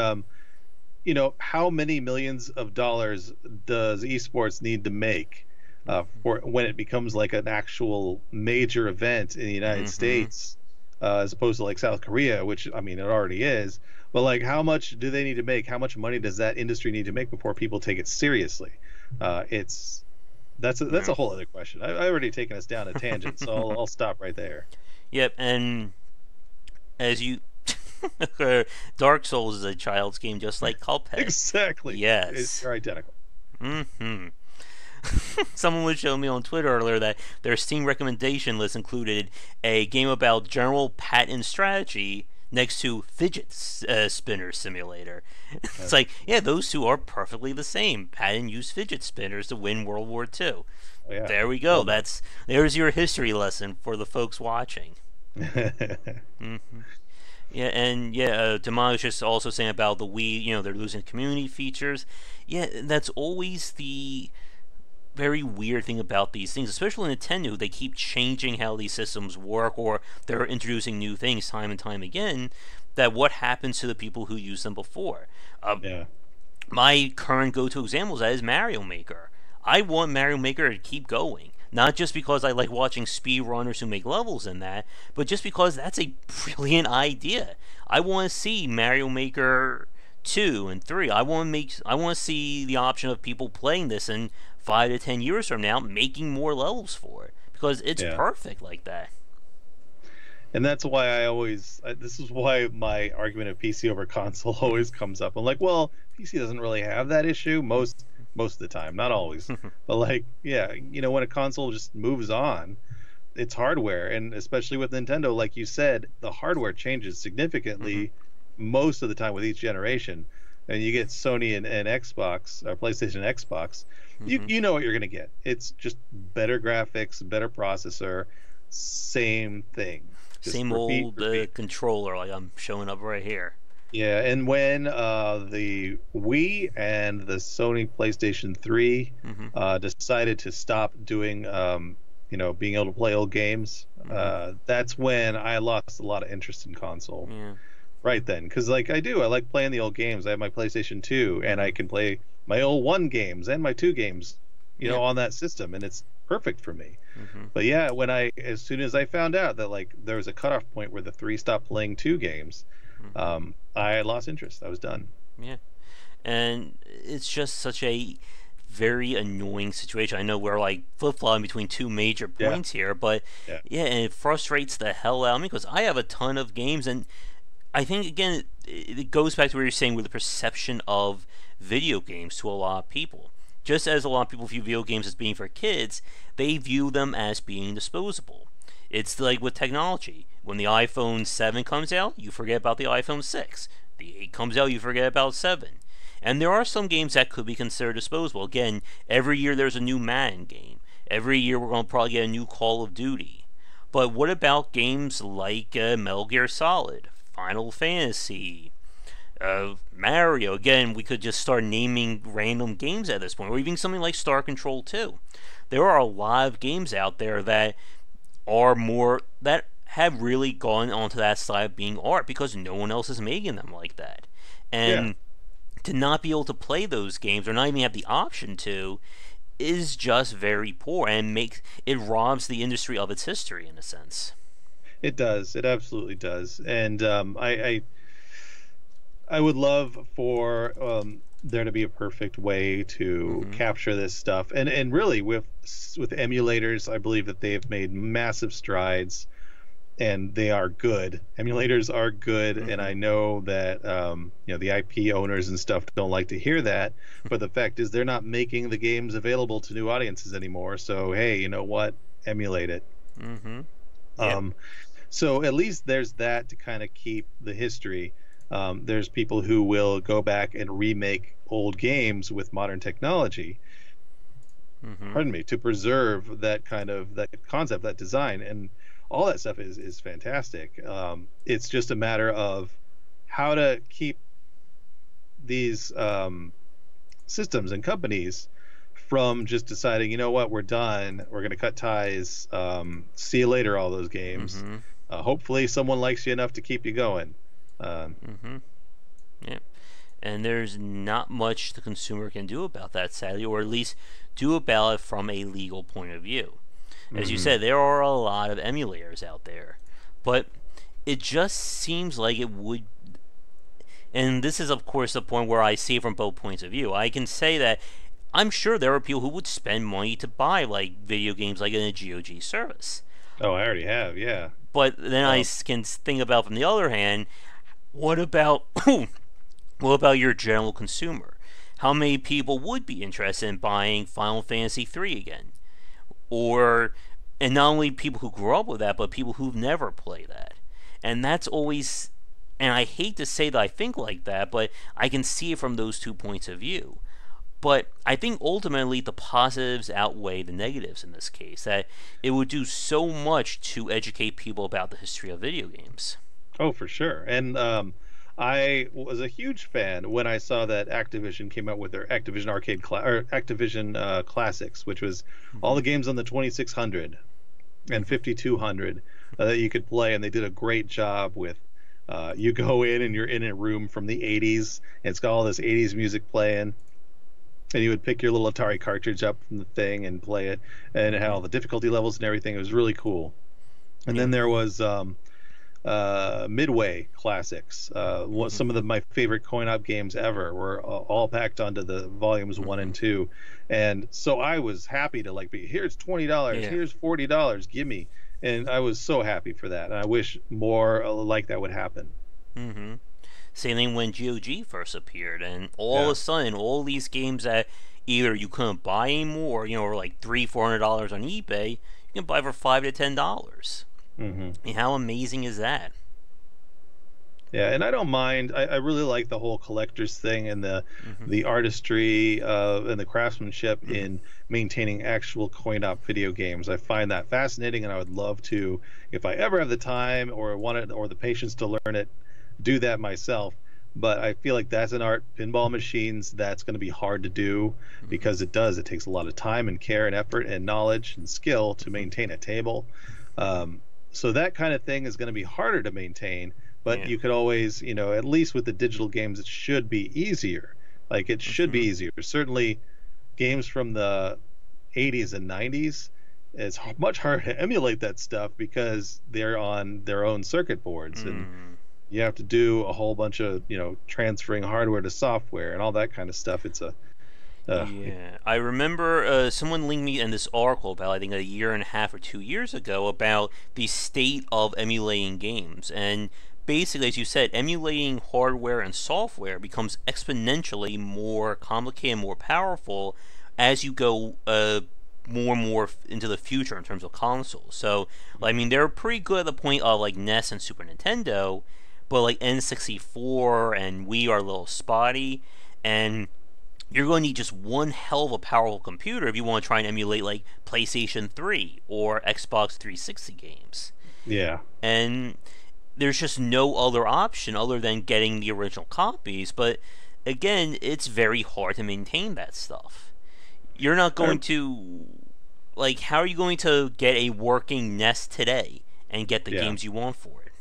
how many millions of dollars does esports need to make for when it becomes like an actual major event in the United States, as opposed to like South Korea, which I mean it already is. But like, how much do they need to make? How much money does that industry need to make before people take it seriously? That's a whole other question. I've already taken us down a tangent, so I'll stop right there. Yep, and as you Dark Souls is a child's game just like Cuphead. Exactly. Yes. They're identical. Someone was showing me on Twitter earlier that their Steam recommendation list included a game about general patent strategy next to fidget spinner simulator. It's like, yeah, those two are perfectly the same. Patent used fidget spinners to win World War II. Oh, yeah. There we go. There's your history lesson for the folks watching. Yeah, and Demond was just also saying about the Wii, they're losing community features. Yeah, that's always the very weird thing about these things, especially Nintendo. They keep changing how these systems work, or they're introducing new things time and time again. That what happens to the people who used them before? My current go-to example of that is Mario Maker. I want Mario Maker to keep going. Not just because I like watching speedrunners who make levels in that, but just because that's a brilliant idea. I want to see Mario Maker 2 and 3. I want to see the option of people playing this in 5 to 10 years from now, making more levels for it, because it's perfect like that. And that's why this is why my argument of PC over console always comes up. I'm like, well, PC doesn't really have that issue most of the time, not always. But like, when a console just moves on, it's hardware, and especially with Nintendo, like you said, the hardware changes significantly most of the time with each generation. And you get Sony and Xbox, or PlayStation and Xbox, you know what you're gonna get. It's just better graphics, better processor, same thing. Just same old controller, like I'm showing up right here. Yeah, and when the Wii and the Sony PlayStation 3 decided to stop doing, being able to play old games, that's when I lost a lot of interest in console. Yeah. Right then, because like I like playing the old games. I have my PlayStation 2, and I can play my old 1 games and my 2 games, on that system, and it's perfect for me. But yeah, as soon as I found out that like there was a cutoff point where the 3 stopped playing 2 games, I lost interest. I was done. Yeah, and it's just such a very annoying situation. I know we're like flip-flopping between 2 major points here, but and it frustrates the hell out of me because I have a ton of games, and I think again it goes back to what you're saying with the perception of video games to a lot of people. Just as a lot of people view video games as being for kids, they view them as being disposable. It's like with technology. When the iPhone 7 comes out, you forget about the iPhone 6. The 8 comes out, you forget about 7. And there are some games that could be considered disposable. Again, every year there's a new Madden game. Every year we're going to probably get a new Call of Duty. But what about games like Metal Gear Solid, Final Fantasy, Mario? Again, we could just start naming random games at this point, or even something like Star Control 2. There are a lot of games out there that have really gone onto that side of being art because no one else is making them like that. And to not be able to play those games, or not even have the option to, is just very poor, and it robs the industry of its history in a sense. It does. It absolutely does. And I would love for there to be a perfect way to capture this stuff. And really with emulators, I believe that they have made massive strides, and they are good. Emulators are good, and I know that the IP owners and stuff don't like to hear that, but the fact is they're not making the games available to new audiences anymore. So hey, you know what? Emulate it. So at least there's that to kind of keep the history. There's people who will go back and remake old games with modern technology. Pardon me, to preserve that concept, that design, and all that stuff is fantastic. It's just a matter of how to keep these systems and companies from just deciding, you know what, we're done. We're going to cut ties. See you later, all those games. Mm-hmm. Hopefully someone likes you enough to keep you going. Mm-hmm. Yeah. And there's not much the consumer can do about that, sadly, or at least do about it from a legal point of view. As you said, there are a lot of emulators out there, but it just seems like it would. And this is, of course, the point where I see it from both points of view. I can say that I'm sure there are people who would spend money to buy like video games like in a GOG service. Oh, I already have, yeah. But then I can think about, from the other hand, what about what about your general consumer? How many people would be interested in buying Final Fantasy III again? And not only people who grew up with that, but people who've never played that. And that's always, and I hate to say that I think like that, but I can see it from those 2 points of view. But I think ultimately the positives outweigh the negatives in this case, that it would do so much to educate people about the history of video games. Oh, for sure. And I was a huge fan when I saw that Activision came out with their Activision Activision Classics, which was all the games on the 2600 and 5200 that you could play, and they did a great job with. You go in and you're in a room from the 80s, and it's got all this 80s music playing, and you would pick your little Atari cartridge up from the thing and play it, and it had all the difficulty levels and everything. It was really cool. And then there was Midway Classics. Some of my favorite coin-op games ever were all packed onto the volumes 1 and 2, and so I was happy to like be, here's $20, here's $40, gimme, and I was so happy for that, and I wish more like that would happen. Same thing when GOG first appeared, and all of a sudden, all these games that either you couldn't buy anymore, or like $300-400 on eBay, you can buy for $5 to $10. And how amazing is that? Yeah, and I don't mind. I really like the whole collector's thing and the artistry and the craftsmanship in maintaining actual coin-op video games. I find that fascinating, and I would love to, if I ever have the time or want it or the patience to learn it, do that myself. But I feel like that's an art. Pinball machines, that's going to be hard to do because it takes a lot of time and care and effort and knowledge and skill to maintain a table. So that kind of thing is going to be harder to maintain, but you could always, at least with the digital games, it should be easier. Like, it should be easier. Certainly games from the 80s and 90s, it's much harder to emulate that stuff because they're on their own circuit boards, and you have to do a whole bunch of, transferring hardware to software and all that kind of stuff. It's I remember someone linked me in this article about, I think, a year and a half or 2 years ago about the state of emulating games. And basically, as you said, emulating hardware and software becomes exponentially more complicated and more powerful as you go more and more into the future in terms of consoles. So, they're pretty good at the point of, like, NES and Super Nintendo, but, like, N64 and Wii are a little spotty, and you're going to need just one hell of a powerful computer if you want to try and emulate, like, PlayStation 3 or Xbox 360 games. Yeah. And there's just no other option other than getting the original copies, but again, it's very hard to maintain that stuff. You're not going to, like, how are you going to get a working NES today and get the games you want for it?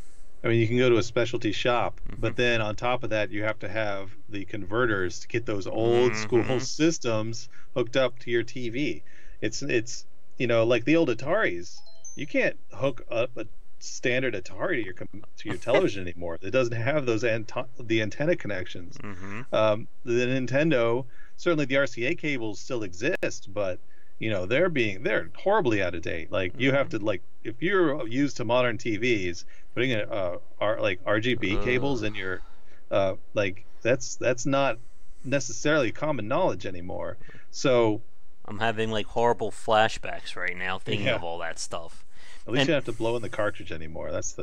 I mean, you can go to a specialty shop, but then on top of that, you have to have the converters to get those old school systems hooked up to your TV. It's like the old Ataris. You can't hook up a standard Atari to your television anymore. It doesn't have those the antenna connections. The Nintendo, certainly the RCA cables still exist, but they're horribly out of date. Like, you have to, like, if you're used to modern TVs, putting in RGB cables in your that's not necessarily common knowledge anymore. So I'm having, like, horrible flashbacks right now thinking of all that stuff. At least you don't have to blow in the cartridge anymore. That's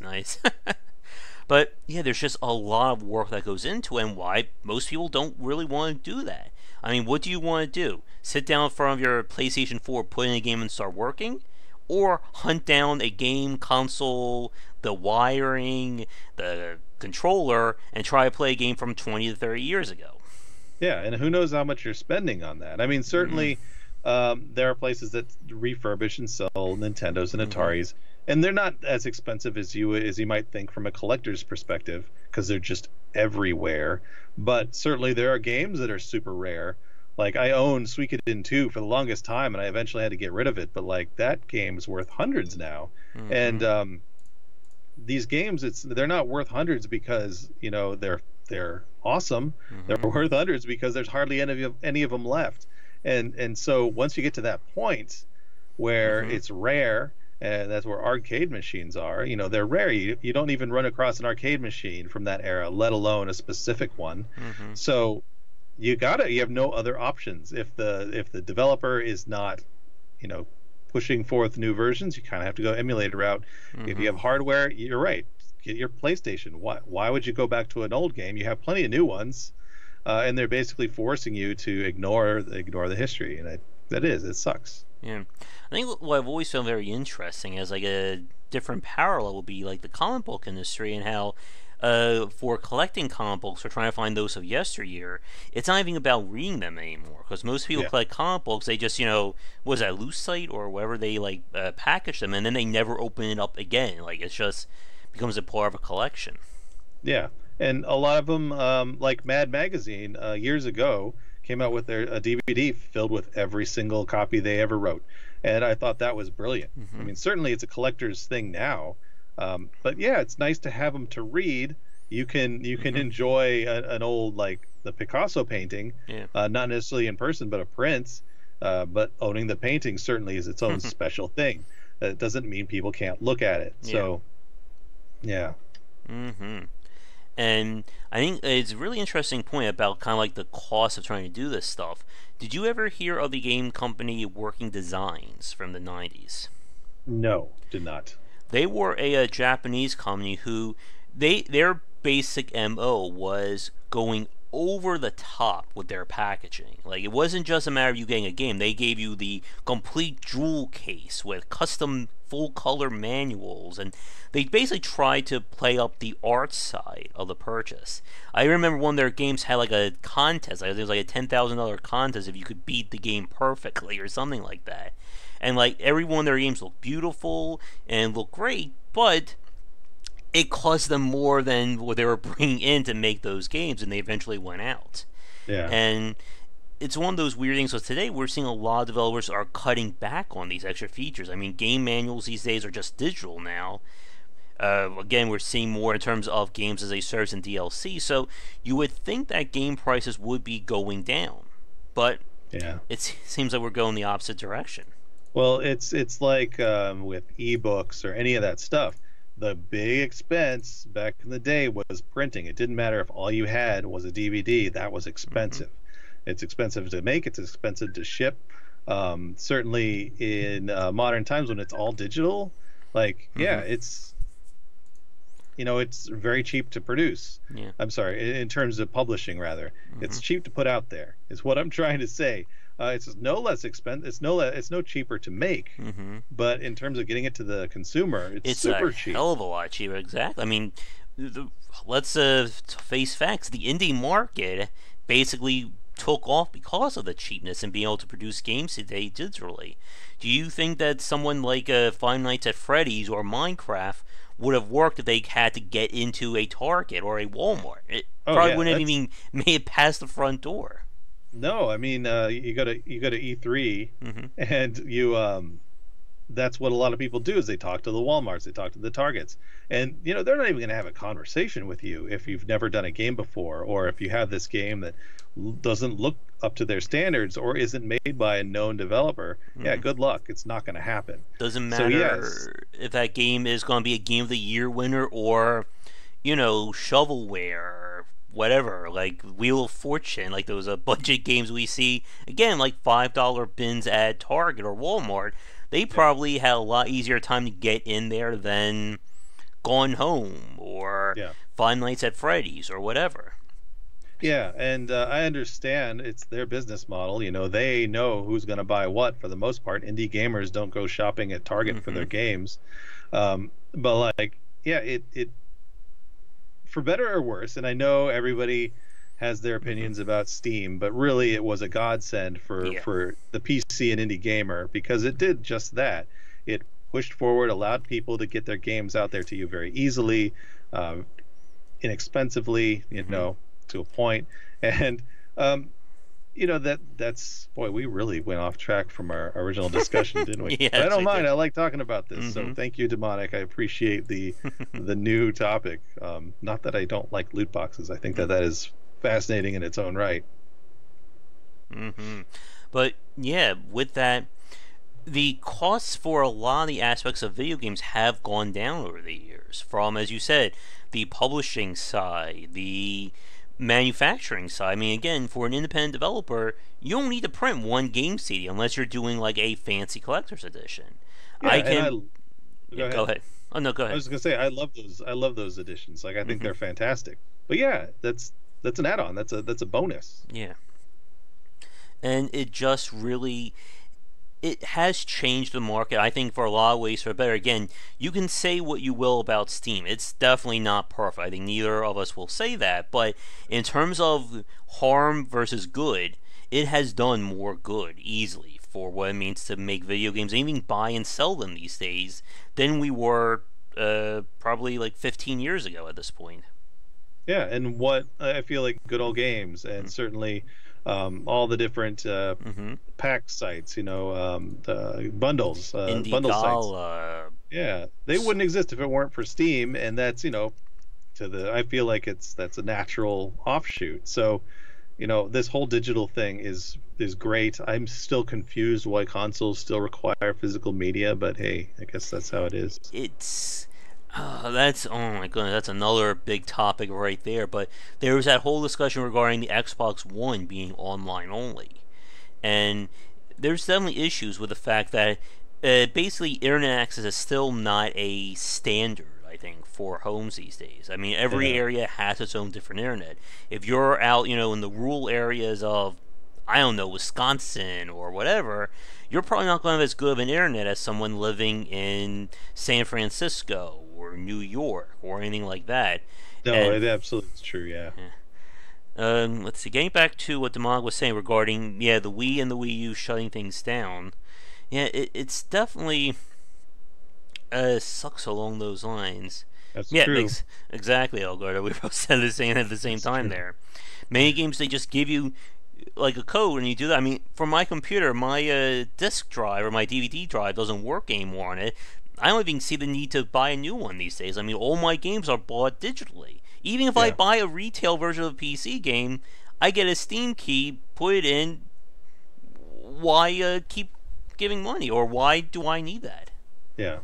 nice. But yeah, there's just a lot of work that goes into it, and why most people don't really want to do that. I mean, what do you want to do? Sit down in front of your PlayStation 4, put in a game and start working? Or hunt down a game console, the wiring, the controller, and try to play a game from 20 to 30 years ago? Yeah, and who knows how much you're spending on that? I mean, Mm-hmm. certainly there are places that refurbish and sell Nintendos and Mm-hmm. Ataris, and they're not as expensive as you might think from a collector's perspective because they're just everywhere. But certainly there are games that are super rare. Like I owned Suikoden 2 for the longest time, and I eventually had to get rid of it. But like that game's worth hundreds now, Mm-hmm. and these games they're not worth hundreds because they're awesome. They're Mm-hmm. worth hundreds because there's hardly any of them left. And so once you get to that point where Mm-hmm. it's rare, and that's where arcade machines are, they're rare. You don't even run across an arcade machine from that era, let alone a specific one. Mm-hmm. So you have no other options if the developer is not you know pushing forth new versions. You kind of have to go emulator route. If you Mm-hmm. have hardware, you're right, get your PlayStation. Why would you go back to an old game? You have plenty of new ones, and they're basically forcing you to ignore the history, and it sucks. Yeah, I think what I've always found very interesting as like a different parallel would be like the comic book industry and how, for collecting comic books or trying to find those of yesteryear, it's not even about reading them anymore. Because most people Yeah, collect comic books, they just was that loose site or wherever they like package them, and then they never open it up again. Like it's just becomes a part of a collection. yeah, and a lot of them, like Mad Magazine, years ago, came out with their a DVD filled with every single copy they ever wrote, and I thought that was brilliant. I Mm-hmm. mean, certainly it's a collector's thing now, but yeah, it's nice to have them to read. You can Mm-hmm. enjoy an old like the Picasso painting, Yeah. not necessarily in person, but a print. But owning the painting certainly is its own special thing. That doesn't mean people can't look at it. Yeah. So yeah. Mm-hmm. And I think it's a really interesting point about kind of like the cost of trying to do this stuff. Did you ever hear of the game company Working Designs from the 90s? No, did not. They were a Japanese company who their basic MO was going over the top with their packaging. Like it wasn't just a matter of you getting a game. They gave you the complete jewel case with custom full color manuals, and they basically tried to play up the art side of the purchase. I remember one of their games had like a contest. Like, it was like a $10,000 contest if you could beat the game perfectly or something like that. And like every one of their games looked beautiful and looked great, but it cost them more than what they were bringing in to make those games, and they eventually went out. Yeah. And it's one of those weird things. So today we're seeing a lot of developers are cutting back on these extra features. I mean, game manuals these days are just digital now. Again, we're seeing more in terms of games as a service and DLC. So you would think that game prices would be going down, but Yeah. it seems like we're going the opposite direction. Well, it's like with ebooks or any of that stuff. The big expense back in the day was printing. It didn't matter if all you had was a DVD. That was Mm-hmm. expensive. It's expensive to make. It's expensive to ship. Certainly in modern times when it's all digital, like yeah, Mm-hmm. it's very cheap to produce. Yeah. I'm sorry, in terms of publishing, rather, Mm-hmm. it's cheap to put out there. Is what I'm trying to say. It's no less expensive. It's no cheaper to make, Mm-hmm. but in terms of getting it to the consumer, it's It's a super cheap. hell of a lot cheaper. Exactly. I mean, let's face facts. The indie market basically took off because of the cheapness and being able to produce games today digitally. Do you think that someone like Five Nights at Freddy's or Minecraft would have worked if they had to get into a Target or a Walmart? It Oh probably yeah, wouldn't have that's even made it past the front door. no. I mean, you go to E3, Mm-hmm. and that's what a lot of people do is they talk to the Walmarts, they talk to the Targets, and they're not even going to have a conversation with you if you've never done a game before, or if you have this game that doesn't look up to their standards or isn't made by a known developer. Yeah, Mm-hmm. good luck. It's not going to happen. Doesn't So yes, matter if that game is going to be a Game of the Year winner or, shovelware or whatever, like Wheel of Fortune, like those budget games we see, again, like $5 bins at Target or Walmart. They yeah, probably had a lot easier time to get in there than Gone Home or yeah. Five Nights at Freddy's or whatever. Yeah, and I understand it's their business model. They know who's going to buy what for the most part. Indie gamers don't go shopping at Target for Mm-hmm. their games. But like, yeah, it for better or worse, and I know everybody has their Mm-hmm. opinions about Steam, but really it was a godsend Yeah. for the PC and indie gamer because it did just that. It pushed forward, allowed people to get their games out there to you very easily, uh, inexpensively, Mm-hmm. to a point. And that's boy, we really went off track from our original discussion, didn't we? But I Yes, don't I mind. did. I like talking about this. So Mm-hmm. thank you, Demonic. I appreciate the new topic. Not that I don't like loot boxes. I think that is fascinating in its own right. Mm-hmm. But yeah, with that, the costs for a lot of the aspects of video games have gone down over the years. From, as you said, the publishing side, the manufacturing side. I mean, again, for an independent developer, you don't need to print one game CD unless you're doing like a fancy collector's edition. Yeah, I and can. go Yeah, go ahead. ahead. Oh no, go I ahead. was just gonna say I love those. I love those editions. Like I think Mm-hmm. they're fantastic. But yeah, that's an add-on. That's a bonus. Yeah, and it just really it has changed the market, I think, for a lot of ways for better. Again, you can say what you will about Steam. It's definitely not perfect. I think neither of us will say that. But in terms of harm versus good, it has done more good easily for what it means to make video games and even buy and sell them these days than we were probably like 15 years ago at this point. Yeah, and what I feel like good old games, and certainly all the different Mm-hmm. pack sites, the bundles, Indie bundle sites. Gala. Yeah, they wouldn't exist if it weren't for Steam, and that's I feel like that's a natural offshoot. So this whole digital thing is great. I'm still confused why consoles still require physical media, but hey, I guess that's how it is. It's that's oh my goodness, that's another big topic right there. But there was that whole discussion regarding the Xbox One being online only, and there's definitely issues with the fact that basically internet access is still not a standard. I think for homes these days. I mean, every Yeah. area has its own different internet. If you're out, in the rural areas of I don't know, Wisconsin or whatever, you're probably not going to have as good of an internet as someone living in San Francisco or New York or anything like that. No, And it absolutely is true. Yeah. let's see, getting back to what Demog was saying regarding the Wii and the Wii U shutting things down. Yeah, it's definitely sucks along those lines. That's Yeah, it true. makes exactly, Elgardo. We both said the same at the same That's time true. there. Many games they just give you like a code and you do that. I mean, for my computer, my disk drive or my DVD drive doesn't work anymore on it. I don't even see the need to buy a new one these days. I mean, all my games are bought digitally. Even if I Yeah. buy a retail version of a PC game, I get a Steam key, put it in. Why keep giving money, or why do I need that? Yeah.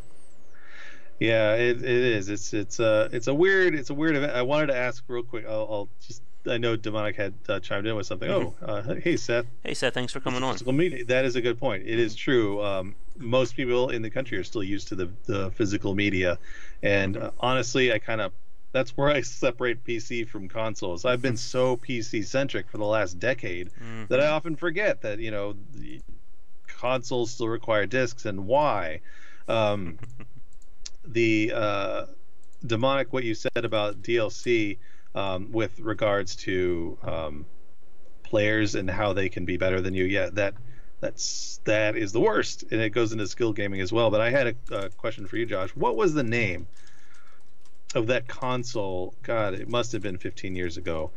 Yeah, it is. It's a weird event. I wanted to ask real quick. I'll just I know Demonic had chimed in with something. Mm-hmm. Oh, hey Seth, Hey, Seth, thanks for it's coming a on. physical media. That is a good point. It is true. Most people in the country are still used to the physical media, and Mm-hmm. honestly, I kind of that's where I separate PC from consoles. I've been so PC centric for the last decade that I Mm-hmm. often forget that the consoles still require discs and why. Um, the Demonic, what you said about DLC with regards to players and how they can be better than you. Yeah, that is the worst, and it goes into skill gaming as well. But I had a question for you, Josh. What was the name of that console? God, it must have been 15 years ago.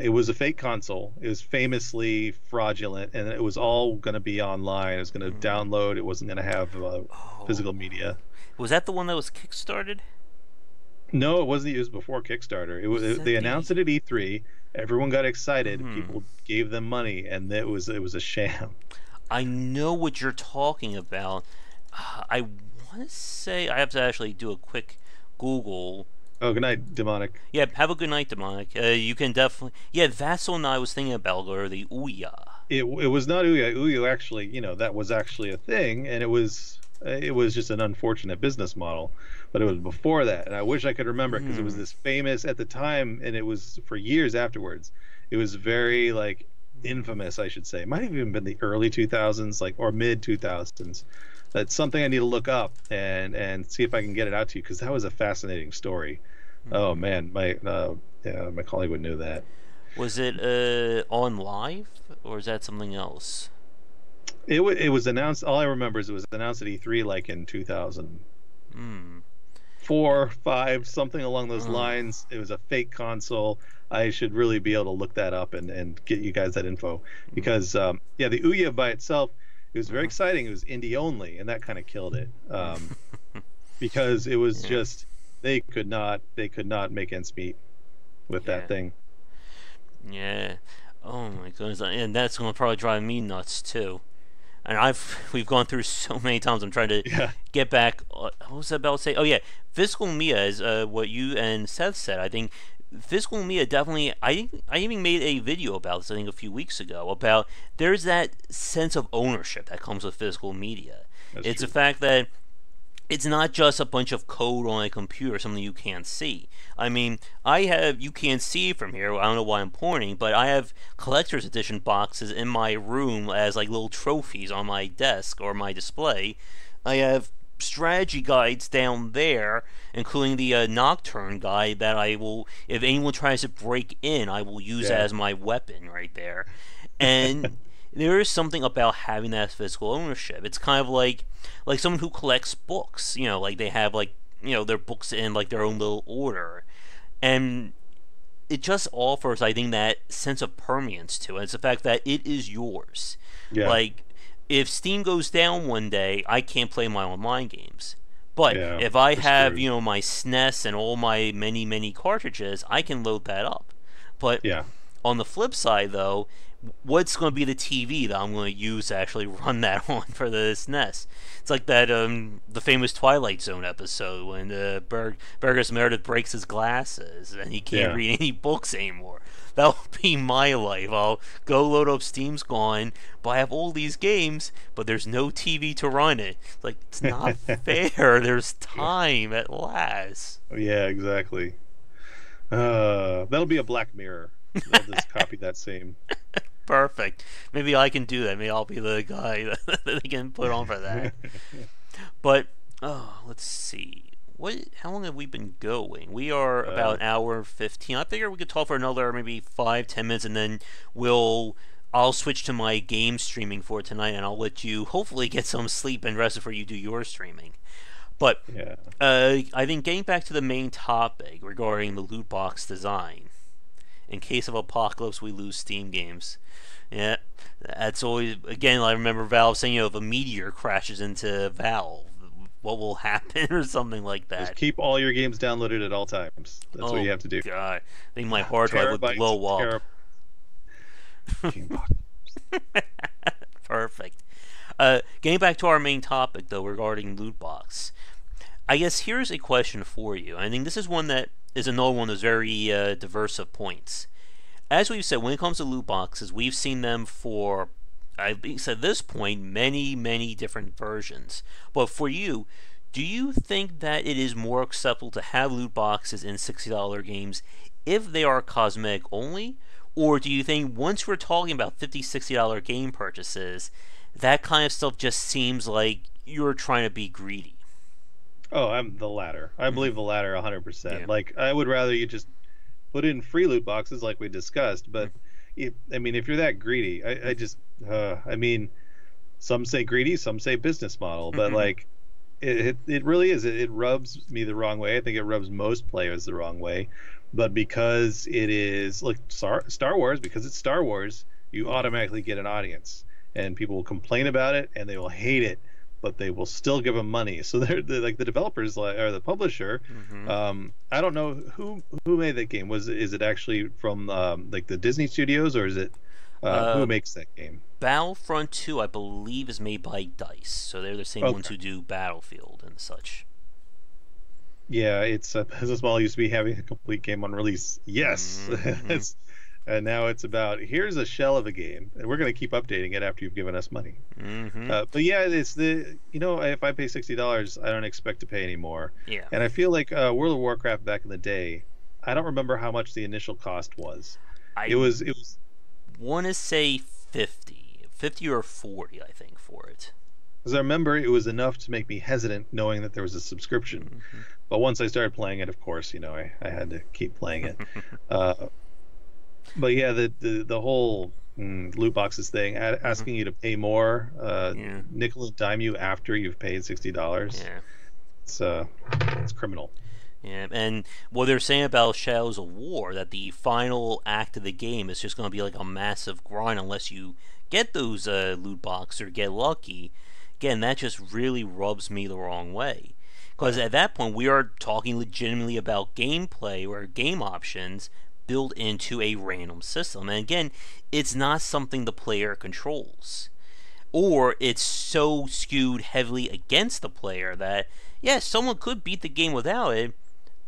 It was a fake console. It was famously fraudulent, and it was all going to be online. It was going to download. It wasn't going to have Oh, physical media. was that the one that was kickstarted? No, it wasn't used before Kickstarter. Was that They the? announced it at E3. Everyone got excited. Hmm. People gave them money, and it was a sham. I know what you're talking about. I want to say I have to actually do a quick Google. Oh, good night, demonic. Yeah, have a good night, Demonic. You can definitely. Yeah, that's the one I was thinking about, or the Ouya. It was not Ouya. Ouya actually, that was actually a thing, and it was just an unfortunate business model. But it was before that, and I wish I could remember because it was Hmm. this famous at the time, and it was for years afterwards. It was very like infamous, I should say. It might have even been the early 2000s, like or mid 2000s. That's something I need to look up and see if I can get it out to you because that was a fascinating story. Oh Hmm. man, my yeah, my colleague would know that. Was it on live, or is that something else? It was announced. All I remember is it was announced at E3 like in 2004, 5, something along those Oh. lines. It was a fake console. I should really be able to look that up and get you guys that info because yeah, the Ouya by itself, it was very exciting. It was indie only, and that kind of killed it because it was Yeah. just they could not make ends meet with that Yeah. thing. Yeah. Oh my goodness, and that's gonna probably drive me nuts too. And we've gone through so many times. I'm trying to Yeah, get back. What was I about to say? Oh yeah, Physical Mia is what you and Seth said. I think Physical Mia definitely. I even made a video about this. I think a few weeks ago about there's that sense of ownership that comes with physical media. that's It's the true. fact that it's not just a bunch of code on a computer, something you can't see. I mean, you can't see from here. I don't know why I'm pointing, but I have collector's edition boxes in my room as like little trophies on my desk or my display. I have strategy guides down there, including the Nocturne guide that I will, if anyone tries to break in, I will use Yeah, as my weapon right there. And there is something about having that physical ownership. It's kind of like someone who collects books. Like they have like their books in like their own little order, and it just offers, I think, that sense of permanence to it. It's the fact that it is yours. yeah, Like if Steam goes down one day, I can't play my online games. But yeah. if I You're have, screwed. my SNES and all my many, many cartridges, I can load that up. But Yeah, on the flip side, though, what's going to be the TV that I'm going to use to actually run that on for the SNES? It's like that the famous Twilight Zone episode when Burgess Meredith breaks his glasses and he can't yeah. read any books anymore. That'll be my life. I'll go load up Steam's gone, but I have all these games, but there's no TV to run it. It's like it's not fair. There's time at last. Yeah, exactly. That'll be a Black Mirror. They'll just copy that same. Perfect. Maybe I can do that. Maybe I'll be the guy that they can put on for that. But let's see. How long have we been going? We are about uh, an hour 15. I figure we could talk for another maybe 5-10 minutes, and then I'll switch to my game streaming for tonight, and I'll let you hopefully get some sleep and rest before you do your streaming. But yeah. I think getting back to the main topic regarding the loot box design. In case of apocalypse, we lose Steam games. Yeah, that's always, again, I remember Valve saying, if a meteor crashes into Valve, what will happen or something like Just that. keep all your games downloaded at all times. That's what Oh you have to do. god, I think my hard drive would Terabytes, blow up. game box. Perfect. Getting back to our main topic though regarding loot box, I guess here's a question for you. I think this is one that is another one of those very diverse of points. As we've said, when it comes to loot boxes, we've seen them for, I think at this point, many, many different versions. But for you, do you think that it is more acceptable to have loot boxes in $60 games if they are cosmetic only? Or do you think once we're talking about $50, $60 game purchases, that kind of stuff just seems like you're trying to be greedy? Oh, I'm the latter. I Mm-hmm. believe the latter Yeah. 100%. Like, I would rather you just put in free loot boxes like we discussed. But, I mean, if you're that greedy, I just, I mean, some say greedy, some say business model. But, Mm-hmm. like, it really is. It rubs me the wrong way. I think it rubs most players the wrong way. But because it is, like, Star Wars, because it's Star Wars, you automatically get an audience. And people will complain about it and they will hate it, but they will still give them money. So they're like the developers, like, or the publisher. Mm-hmm. I don't know who made that game. Is it actually from like the Disney Studios, or is it who Uh, makes that game? Battlefront 2, I believe, is made by DICE, so they're the same ones Okay. who do Battlefield and such. Yeah, it's Business Model used to be having a complete game on release. Yes, Mm-hmm. it's and now it's about here's a shell of a game, and we're going to keep updating it after you've given us money. Mm-hmm. But yeah, it's if I pay $60, I don't expect to pay any more. Yeah. And I feel like World of Warcraft back in the day, I don't remember how much the initial cost was. It I was it was want to say 50 or 40, I think, for it. because I remember it was enough to make me hesitant knowing that there was a subscription. But once I started playing it, of course, I had to keep playing it. Uh, But yeah, the whole loot boxes thing, Hmm. asking you to pay more, Yeah, nickel and dime you after you've paid $60. yeah. It's it's criminal. Yeah, and what they're saying about Shadows of War, that the final act of the game is just going to be like a massive grind unless you get those loot boxes or get lucky. Again, that just really rubs me the wrong way. Because Yeah. at that point, we are talking legitimately about gameplay or game options built into a random system. And again, it's not something the player controls. Or it's so skewed heavily against the player that, yeah, someone could beat the game without it,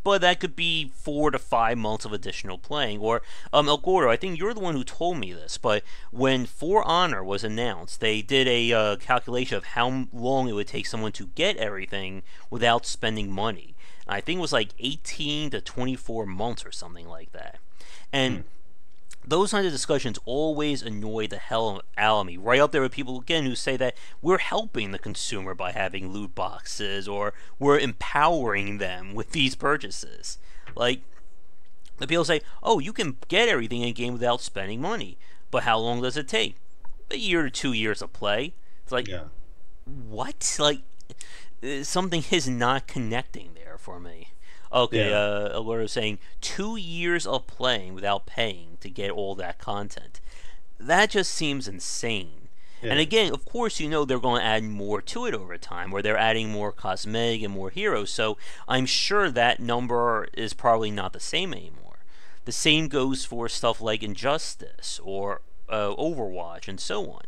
but that could be 4 to 5 months of additional playing. Or El Gordo, I think you're the one who told me this, but when For Honor was announced, they did a calculation of how long it would take someone to get everything without spending money. I think it was like 18 to 24 months or something like that. And Hmm. those kinds of discussions always annoy the hell out of me. Right up there with people again who say that we're helping the consumer by having loot boxes or we're empowering them with these purchases. Like the people say, "Oh, you can get everything in a game without spending money." But how long does it take? A year to 2 years of play. It's like, Yeah. what? Like something is not connecting there for me. Okay, Yeah. Alberto's saying 2 years of playing without paying to get all that content. That just seems insane. It And is. again, of course, they're going to add more to it over time, where they're adding more cosmetic and more heroes. So I'm sure that number is probably not the same anymore. The same goes for stuff like Injustice or Overwatch and so on.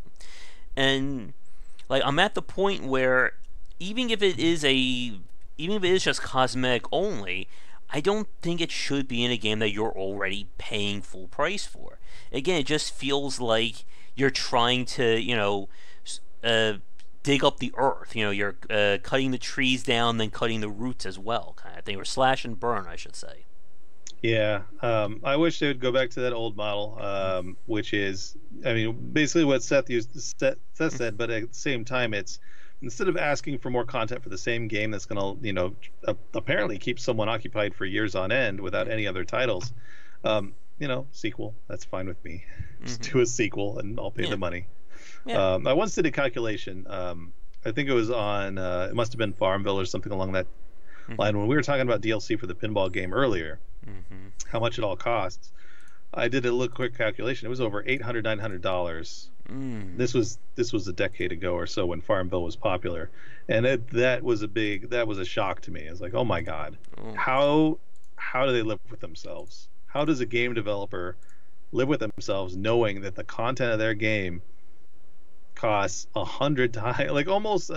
And like I'm at the point where even if it is a even if it is just cosmetic only, I don't think it should be in a game that you're already paying full price for. Again, it just feels like you're trying to, uh, dig up the earth. You're cutting the trees down, then cutting the roots as well, kind of thing, or slash and burn, I should say. Yeah. I wish they would go back to that old model, which is, I mean, basically what Seth said, but at the same time, it's instead of asking for more content for the same game that's going to, apparently keep someone occupied for years on end without any other titles, sequel, that's fine with me. Just Mm-hmm. do a sequel and I'll pay Yeah, the money. yeah. I once did a calculation. I think it was on, it must have been Farmville or something along that Mm-hmm. line when we were talking about DLC for the pinball game earlier, Mm-hmm. how much it all costs. I did a little quick calculation. It was over $800, $900. Mm. This was a decade ago or so when Farmville was popular, and that was a shock to me. It's like, oh my god, Oh. how do they live with themselves? How does a game developer live with themselves knowing that the content of their game costs 100 times, like almost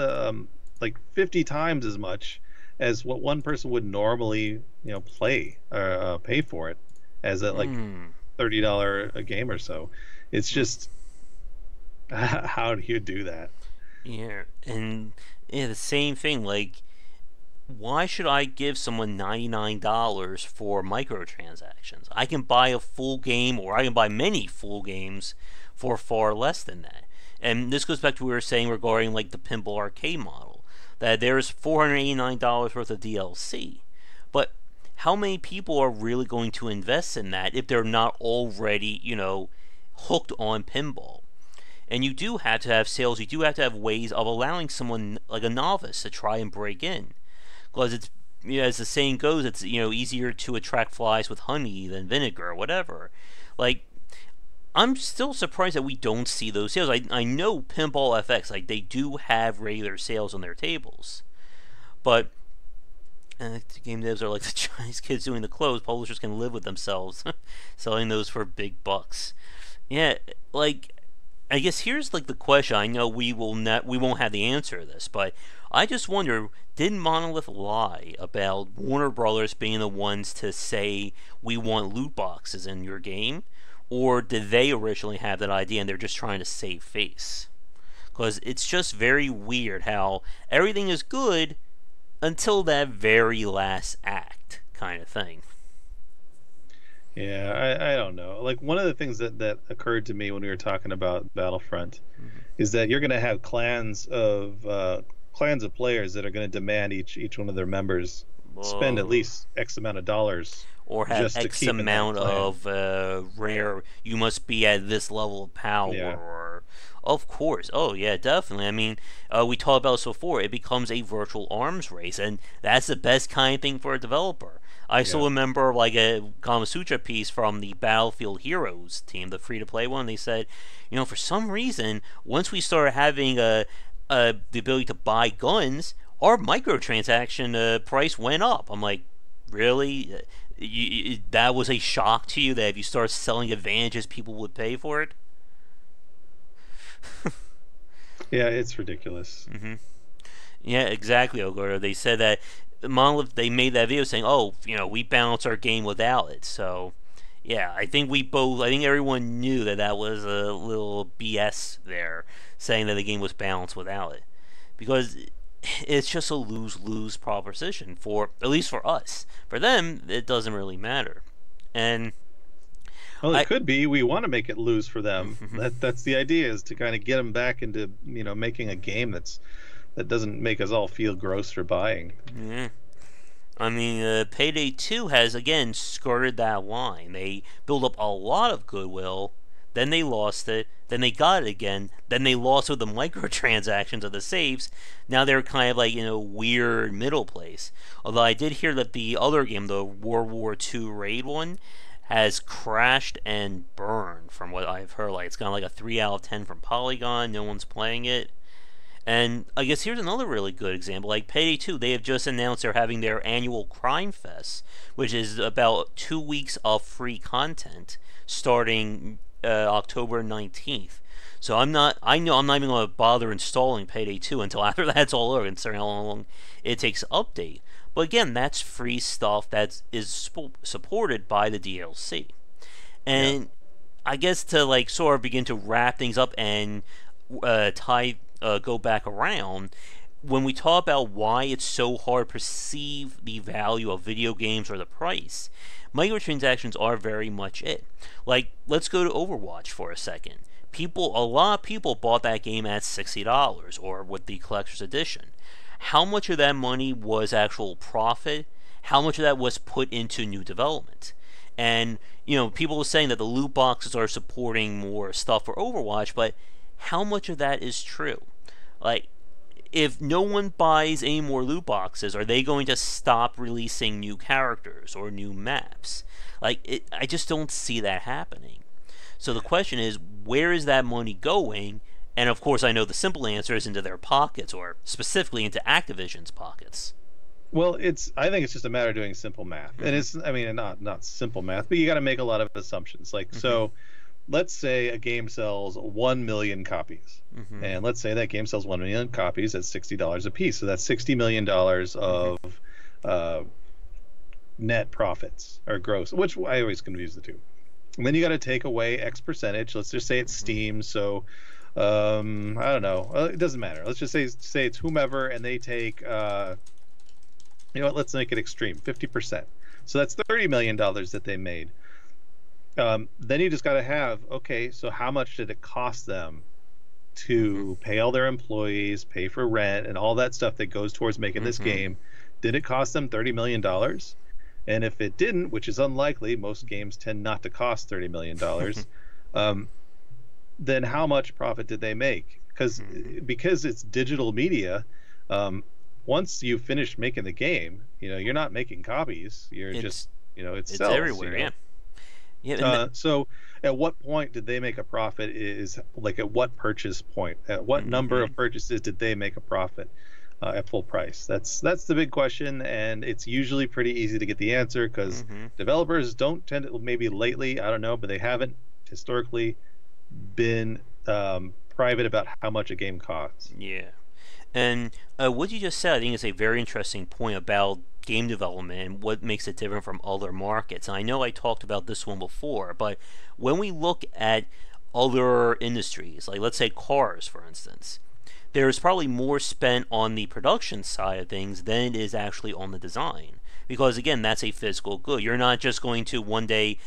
like 50 times as much as what one person would normally play or pay for it as a like Mm. $30 a game or so. It's Mm. just how do you do that? Yeah, and yeah, the same thing. Like, why should I give someone $99 for microtransactions? I can buy a full game, or I can buy many full games for far less than that. And this goes back to what we were saying regarding like the pinball arcade model, that there's $489 worth of DLC, but how many people are really going to invest in that if they're not already, hooked on pinball? And you do have to have sales. You do have to have ways of allowing someone like a novice to try and break in, because it's, as the saying goes, it's easier to attract flies with honey than vinegar or whatever. Like, I'm still surprised that we don't see those sales. I know Pinball FX, like, they do have regular sales on their tables, but game devs are like the Chinese kids doing the clothes. Publishers can live with themselves selling those for big bucks. Yeah, like, I guess here's like the question. I know we won't have the answer to this, but I just wonder, did Monolith lie about Warner Brothers being the ones to say we want loot boxes in your game, or did they originally have that idea and they're just trying to save face? Because it's just very weird how everything is good until that very last act, kind of thing. Yeah, I don't know. Like one of the things that occurred to me when we were talking about Battlefront Mm-hmm. is that you're going to have clans of players that are going to demand each one of their members spend at Whoa. least X amount of dollars or have just to X keep in that amount clan. of rare. You must be at this level of power. Yeah, Or, of course, oh yeah, definitely. I mean, we talked about this before. It becomes a virtual arms race, and that's the best kind of thing for a developer. I still yeah. remember like a Kama Sutra piece from the Battlefield Heroes team, the free-to-play one. They said, for some reason, once we started having the ability to buy guns, our microtransaction price went up. I'm like, really? That was a shock to you that if you start selling advantages, people would pay for it? Yeah, it's ridiculous. hmm Yeah, exactly, Ogordo. They said that Monolith, they made that video saying, oh, we balance our game without it. So, yeah, I think I think everyone knew that that was a little BS there, saying that the game was balanced without it. Because it's just a lose-lose proposition for, at least for us. For them, it doesn't really matter. And Well, it I, could be. We want to make it lose for them. That's the idea, is to kind of get them back into making a game that doesn't make us all feel gross for buying. yeah. I mean, Payday 2 has, again, skirted that line. They built up a lot of goodwill, then they lost it, then they got it again, then they lost with the microtransactions of the saves. Now they're kind of like, weird middle place. Although I did hear that the other game, the World War II Raid one, has crashed and burned from what I've heard. Like, it's got like a 3 out of 10 from Polygon, no one's playing it. And I guess here's another really good example. Like Payday 2, they have just announced they're having their annual Crime Fest, which is about 2 weeks of free content starting October 19th. So I know I'm not even going to bother installing Payday 2 until after that's all over, considering how long it takes to update. But again, that's free stuff that is supported by the DLC. Yeah. And I guess to like sort of begin to wrap things up and go back around, when we talk about why it's so hard to perceive the value of video games or the price, microtransactions are very much it. Like, let's go to Overwatch for a second. A lot of people bought that game at $60 or with the collector's edition. How much of that money was actual profit? How much of that was put into new development? And, people were saying that the loot boxes are supporting more stuff for Overwatch, but how much of that is true? Like, if no one buys any more loot boxes, are they going to stop releasing new characters or new maps? Like, I just don't see that happening. So the question is, where is that money going? And of course, I know the simple answer is into their pockets, or specifically into Activision's pockets. Well, I think it's just a matter of doing simple math. And it's, I mean, not simple math, but you got to make a lot of assumptions. Like, so let's say a game sells 1 million copies. And let's say that game sells 1 million copies at $60 a piece. So that's $60 million of net profits, or gross, which I always confuse the two. And then you got to take away X percentage. Let's just say it's Steam. So I don't know. It doesn't matter. Let's just say it's whomever, and they take let's make it extreme, 50%. So that's $30 million that they made. Then you just got to have, okay, so how much did it cost them to pay all their employees, pay for rent, and all that stuff that goes towards making this game? Did it cost them $30 million? And if it didn't, which is unlikely, most games tend not to cost $30 million, then how much profit did they make? Because it's digital media, once you finish making the game, you're not making copies. It's sells, everywhere, yeah. So at what point did they make a profit? Is like, at what purchase point? At what number of purchases did they make a profit at full price? That's the big question, and it's usually pretty easy to get the answer, because developers don't tend to, maybe lately, I don't know, but they haven't historically been private about how much a game costs. Yeah. And what you just said, I think, is a very interesting point about game development and what makes it different from other markets. And I know I talked about this one before, but when we look at other industries, like let's say cars, for instance, there's probably more spent on the production side of things than it is actually on the design. Because again, that's a physical good. You're not just going to one day,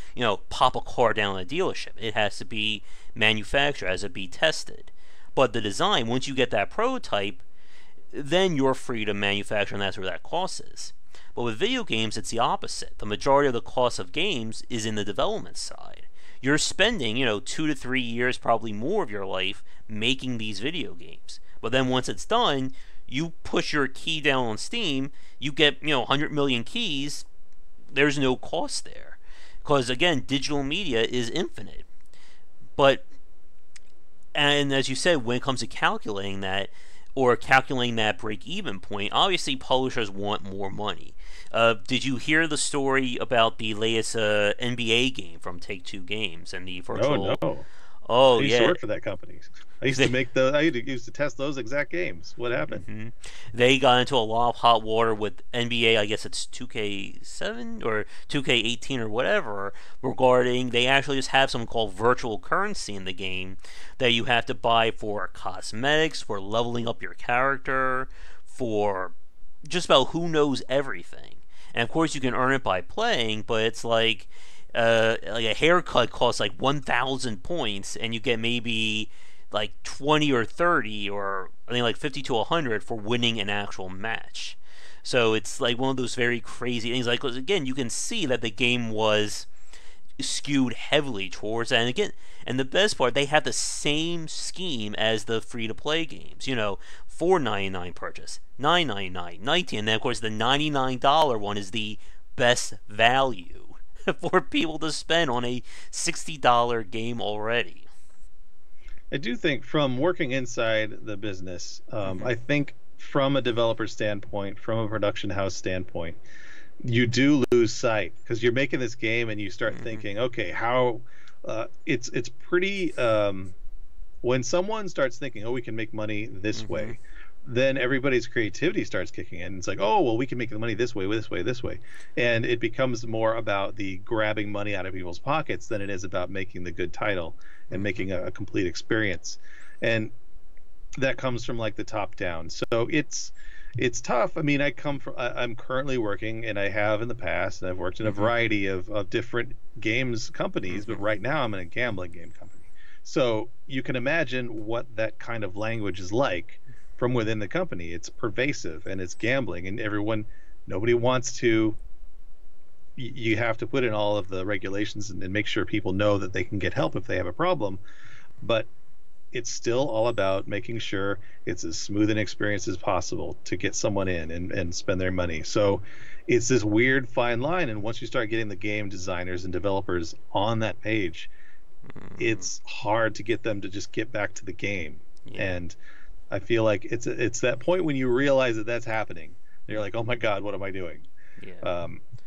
pop a car down at a dealership. It has to be manufactured, it has to be tested. But the design, once you get that prototype, then you're free to manufacture, and that's where that cost is. But with video games, it's the opposite. The majority of the cost of games is in the development side. You're spending, 2 to 3 years, probably more of your life, making these video games. But then once it's done, you push your key down on Steam, you get, 100 million keys, there's no cost there. Because, again, digital media is infinite. But, and as you said, when it comes to calculating that, or calculating that break-even point, obviously publishers want more money. Did you hear the story about the latest NBA game from Take-Two Games and the virtual? No. Oh, I used yeah. to work for that company. I used to test those exact games. What happened? Mm-hmm. They got into a lot of hot water with NBA. I guess it's 2K7 or 2K18 or whatever. Regarding, they actually just have something called virtual currency in the game that you have to buy for cosmetics, for leveling up your character, for just about who knows everything. And of course, you can earn it by playing, but it's like a haircut costs like 1,000 points, and you get maybe like 20 or 30, or I think like 50 to 100 for winning an actual match. So it's like one of those very crazy things. Like, again, you can see that the game was skewed heavily towards that. And again, and the best part, they have the same scheme as the free-to-play games. $4.99 purchase, $9.99, $19, and then of course the $99 one is the best value for people to spend on a $60 game already. I do think, from working inside the business, I think from a developer standpoint, from a production house standpoint, you do lose sight, because you're making this game and you start thinking, okay, how it's pretty when someone starts thinking, oh, we can make money this way, then everybody's creativity starts kicking in. It's like, oh, well, we can make the money this way, and it becomes more about the grabbing money out of people's pockets than it is about making the good title and making a complete experience. And that comes from like the top down. So it's tough. I mean, I'm currently working, and I have in the past, and I've worked in a variety of different games companies, but right now I'm in a gambling game company. So you can imagine what that kind of language is like from within the company. It's pervasive, and it's gambling, and nobody wants to. You have to put in all of the regulations and make sure people know that they can get help if they have a problem, but it's still all about making sure it's as smooth an experience as possible to get someone in and spend their money. So it's this weird fine line, and once you start getting the game designers and developers on that page, it's hard to get them to just get back to the game. And I feel like it's that point when you realize that that's happening. You're like, oh my God, what am I doing?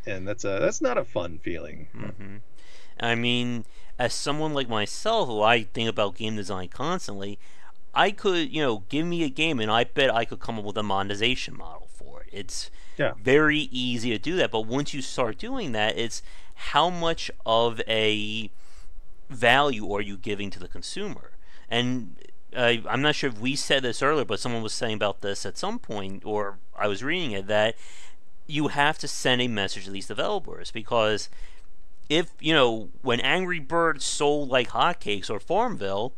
And that's not a fun feeling. I mean, as someone like myself, who I think about game design constantly, I could, give me a game, and I bet I could come up with a monetization model for it. It's very easy to do that, but once you start doing that, it's how much of a value are you giving to the consumer? And I'm not sure if we said this earlier, but someone was saying about this at some point, or I was reading it, that you have to send a message to these developers, because if, when Angry Birds sold like hotcakes, or Farmville,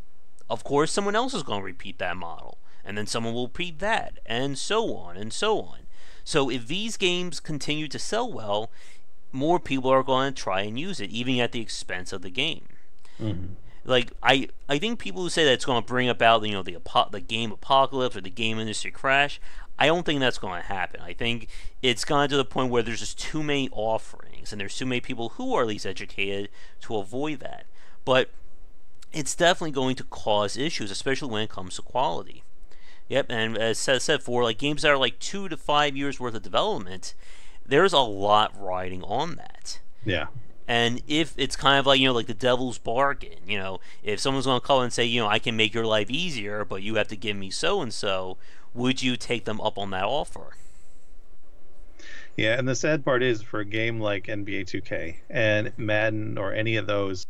of course someone else is going to repeat that model, and then someone will repeat that, and so on and so on. So if these games continue to sell well, more people are going to try and use it, even at the expense of the game. Like, I think people who say that it's going to bring about, the game apocalypse or the game industry crash, I don't think that's going to happen. I think it's gone to the point where there's just too many offerings, and there's too many people who are at least educated to avoid that. But it's definitely going to cause issues, especially when it comes to quality. Yep, and as I said before, like games that are like 2 to 5 years worth of development, there's a lot riding on that. Yeah. And if it's kind of like, like the devil's bargain, if someone's going to call and say, I can make your life easier, but you have to give me so-and-so, would you take them up on that offer? Yeah, and the sad part is, for a game like NBA 2K and Madden or any of those,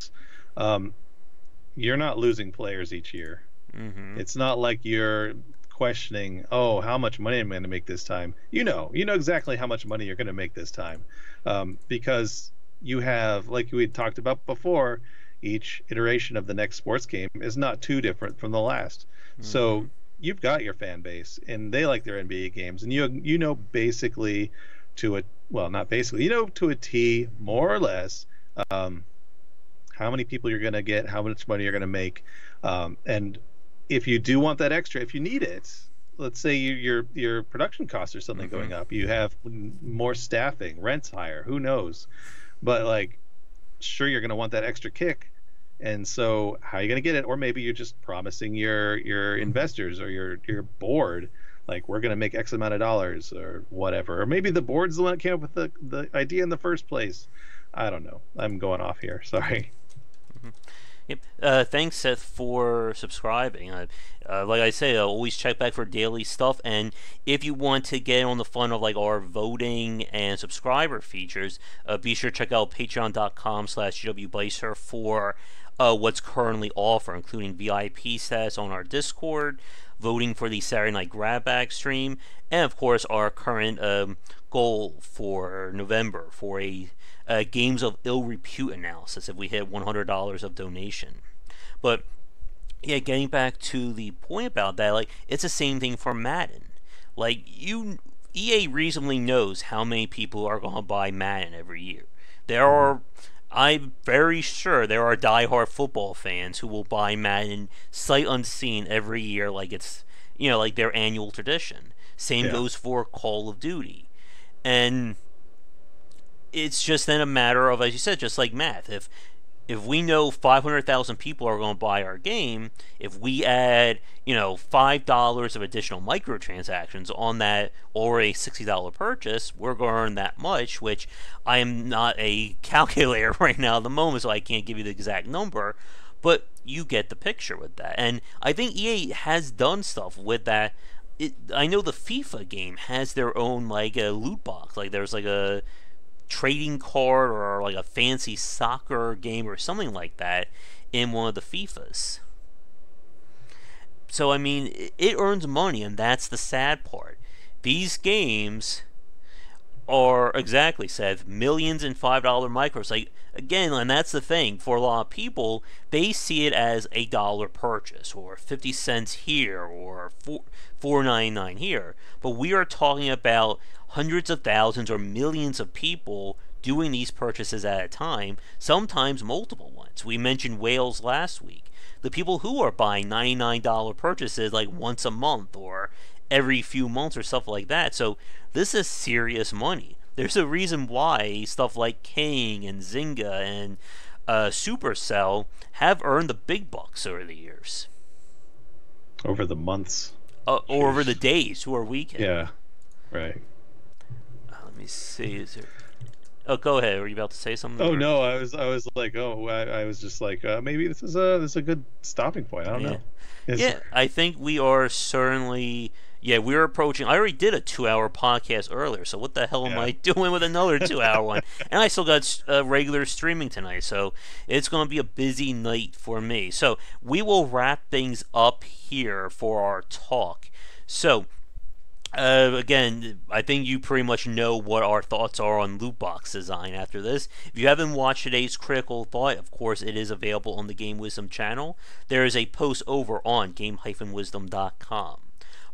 you're not losing players each year. It's not like you're questioning, oh, how much money am I going to make this time? You know exactly how much money you're going to make this time, because you have, like we had talked about before, each iteration of the next sports game is not too different from the last. So you've got your fan base, and they like their NBA games, and you know basically to a, well, not basically, you know, to a T, more or less, um, how many people you're going to get, how much money you're going to make. And if you do want that extra, if you need it, let's say your production costs or something going up, you have more staffing, rent's higher, who knows? But like, sure, you're going to want that extra kick. And so how are you going to get it? Or maybe you're just promising your investors or your board, like, we're going to make X amount of dollars or whatever. Or maybe the board's the one that came up with the idea in the first place. I don't know. I'm going off here. Sorry. Yep. Thanks, Seth, for subscribing. Like I say, always check back for daily stuff. And if you want to get on the fun of like our voting and subscriber features, be sure to check out patreon.com/GWBicer for what's currently offered, including VIP status on our Discord, voting for the Saturday Night Grab Bag stream, and of course our current goal for November for a games of ill repute analysis if we hit $100 of donation. But yeah, getting back to the point about that, like, it's the same thing for Madden. Like, EA reasonably knows how many people are going to buy Madden every year. I'm very sure there are diehard football fans who will buy Madden sight unseen every year, like it's, you know, like their annual tradition. Same goes for Call of Duty. And it's just then a matter of, as you said, just like math. If we know 500,000 people are going to buy our game, if we add, you know, $5 of additional microtransactions on that already $60 purchase, we're going to earn that much, which I am not a calculator right now at the moment, so I can't give you the exact number, but you get the picture with that. And I think EA has done stuff with that. I know the FIFA game has their own, like, a loot box. Like, there's, like, a trading card or like a fancy soccer game or something like that in one of the FIFAs. So I mean, it earns money, and that's the sad part. These games are, exactly said, millions in $5 micros. Like, again, and that's the thing, for a lot of people, they see it as a dollar purchase or 50 cents here or $4.99 here. But we are talking about hundreds of thousands or millions of people doing these purchases at a time, sometimes multiple ones. We mentioned Wales last week. The people who are buying $99 purchases like once a month or every few months or stuff like that. So this is serious money. There's a reason why stuff like King and Zynga and Supercell have earned the big bucks over the years. Over the months. Or over the days or weekends. Yeah, right. Let me see. Is there? Oh, go ahead. Were you about to say something? Oh no, I was like, I was just like, maybe this is a good stopping point. I don't know. Yeah, I think we are certainly. Yeah, we're approaching. I already did a 2-hour podcast earlier, so what the hell am I doing with another 2-hour one? And I still got regular streaming tonight, so it's going to be a busy night for me. So we will wrap things up here for our talk. So. Again, I think you pretty much know what our thoughts are on loot box design after this. If you haven't watched today's Critical Thought, of course it is available on the Game Wisdom channel. There is a post over on game-wisdom.com.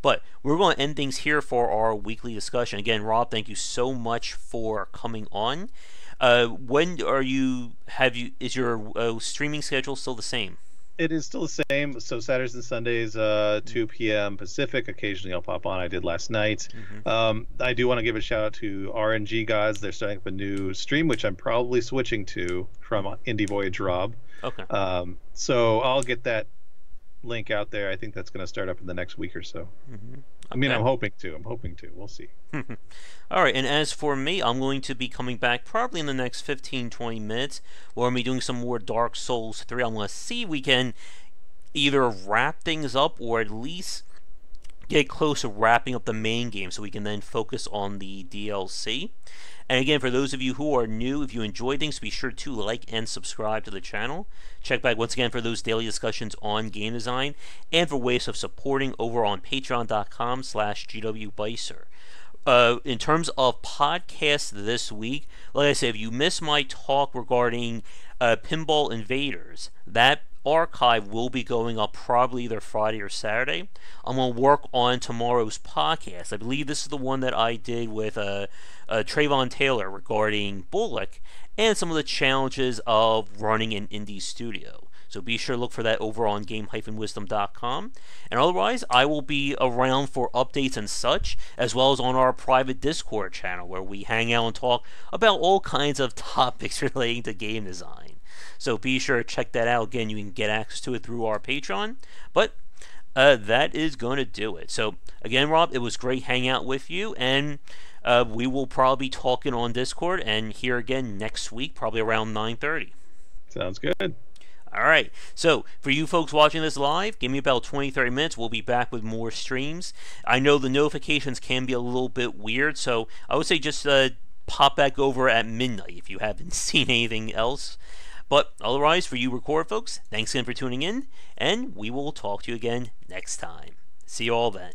But we're going to end things here for our weekly discussion. Again, Rob, thank you so much for coming on. When are you? Is your streaming schedule still the same? It is still the same. So Saturdays and Sundays, 2 p.m. Pacific. Occasionally I'll pop on. I did last night. I do want to give a shout out to RNG Gods. They're starting up a new stream, which I'm probably switching to from Indie Voyage Rob. Okay. So I'll get that link out there. I think that's going to start up in the next week or so. Okay. I mean, I'm hoping to. We'll see. All right, and as for me, I'm going to be coming back probably in the next 15-20 minutes. We're going to be doing some more Dark Souls 3. I'm going to see if we can either wrap things up or at least get close to wrapping up the main game so we can then focus on the DLC. And again, for those of you who are new, if you enjoy things, be sure to like and subscribe to the channel. Check back once again for those daily discussions on game design and for ways of supporting over on patreon.com/GWBicer. In terms of podcasts this week, like I said, if you missed my talk regarding Pinball Invaders, that archive will be going up probably either Friday or Saturday. I'm going to work on tomorrow's podcast. I believe this is the one that I did with Trayvon Taylor regarding Bullock and some of the challenges of running an indie studio. So be sure to look for that over on game-wisdom.com. And otherwise, I will be around for updates and such, as well as on our private Discord channel, where we hang out and talk about all kinds of topics relating to game design. So be sure to check that out. Again, you can get access to it through our Patreon. But that is going to do it. So again, Rob, it was great hanging out with you, and we will probably be talking on Discord and here again next week, probably around 9:30. Sounds good. Alright, so for you folks watching this live, give me about 20-30 minutes. We'll be back with more streams. I know the notifications can be a little bit weird, so I would say just pop back over at midnight if you haven't seen anything else. But otherwise, for you record folks, thanks again for tuning in, and we will talk to you again next time. See you all then.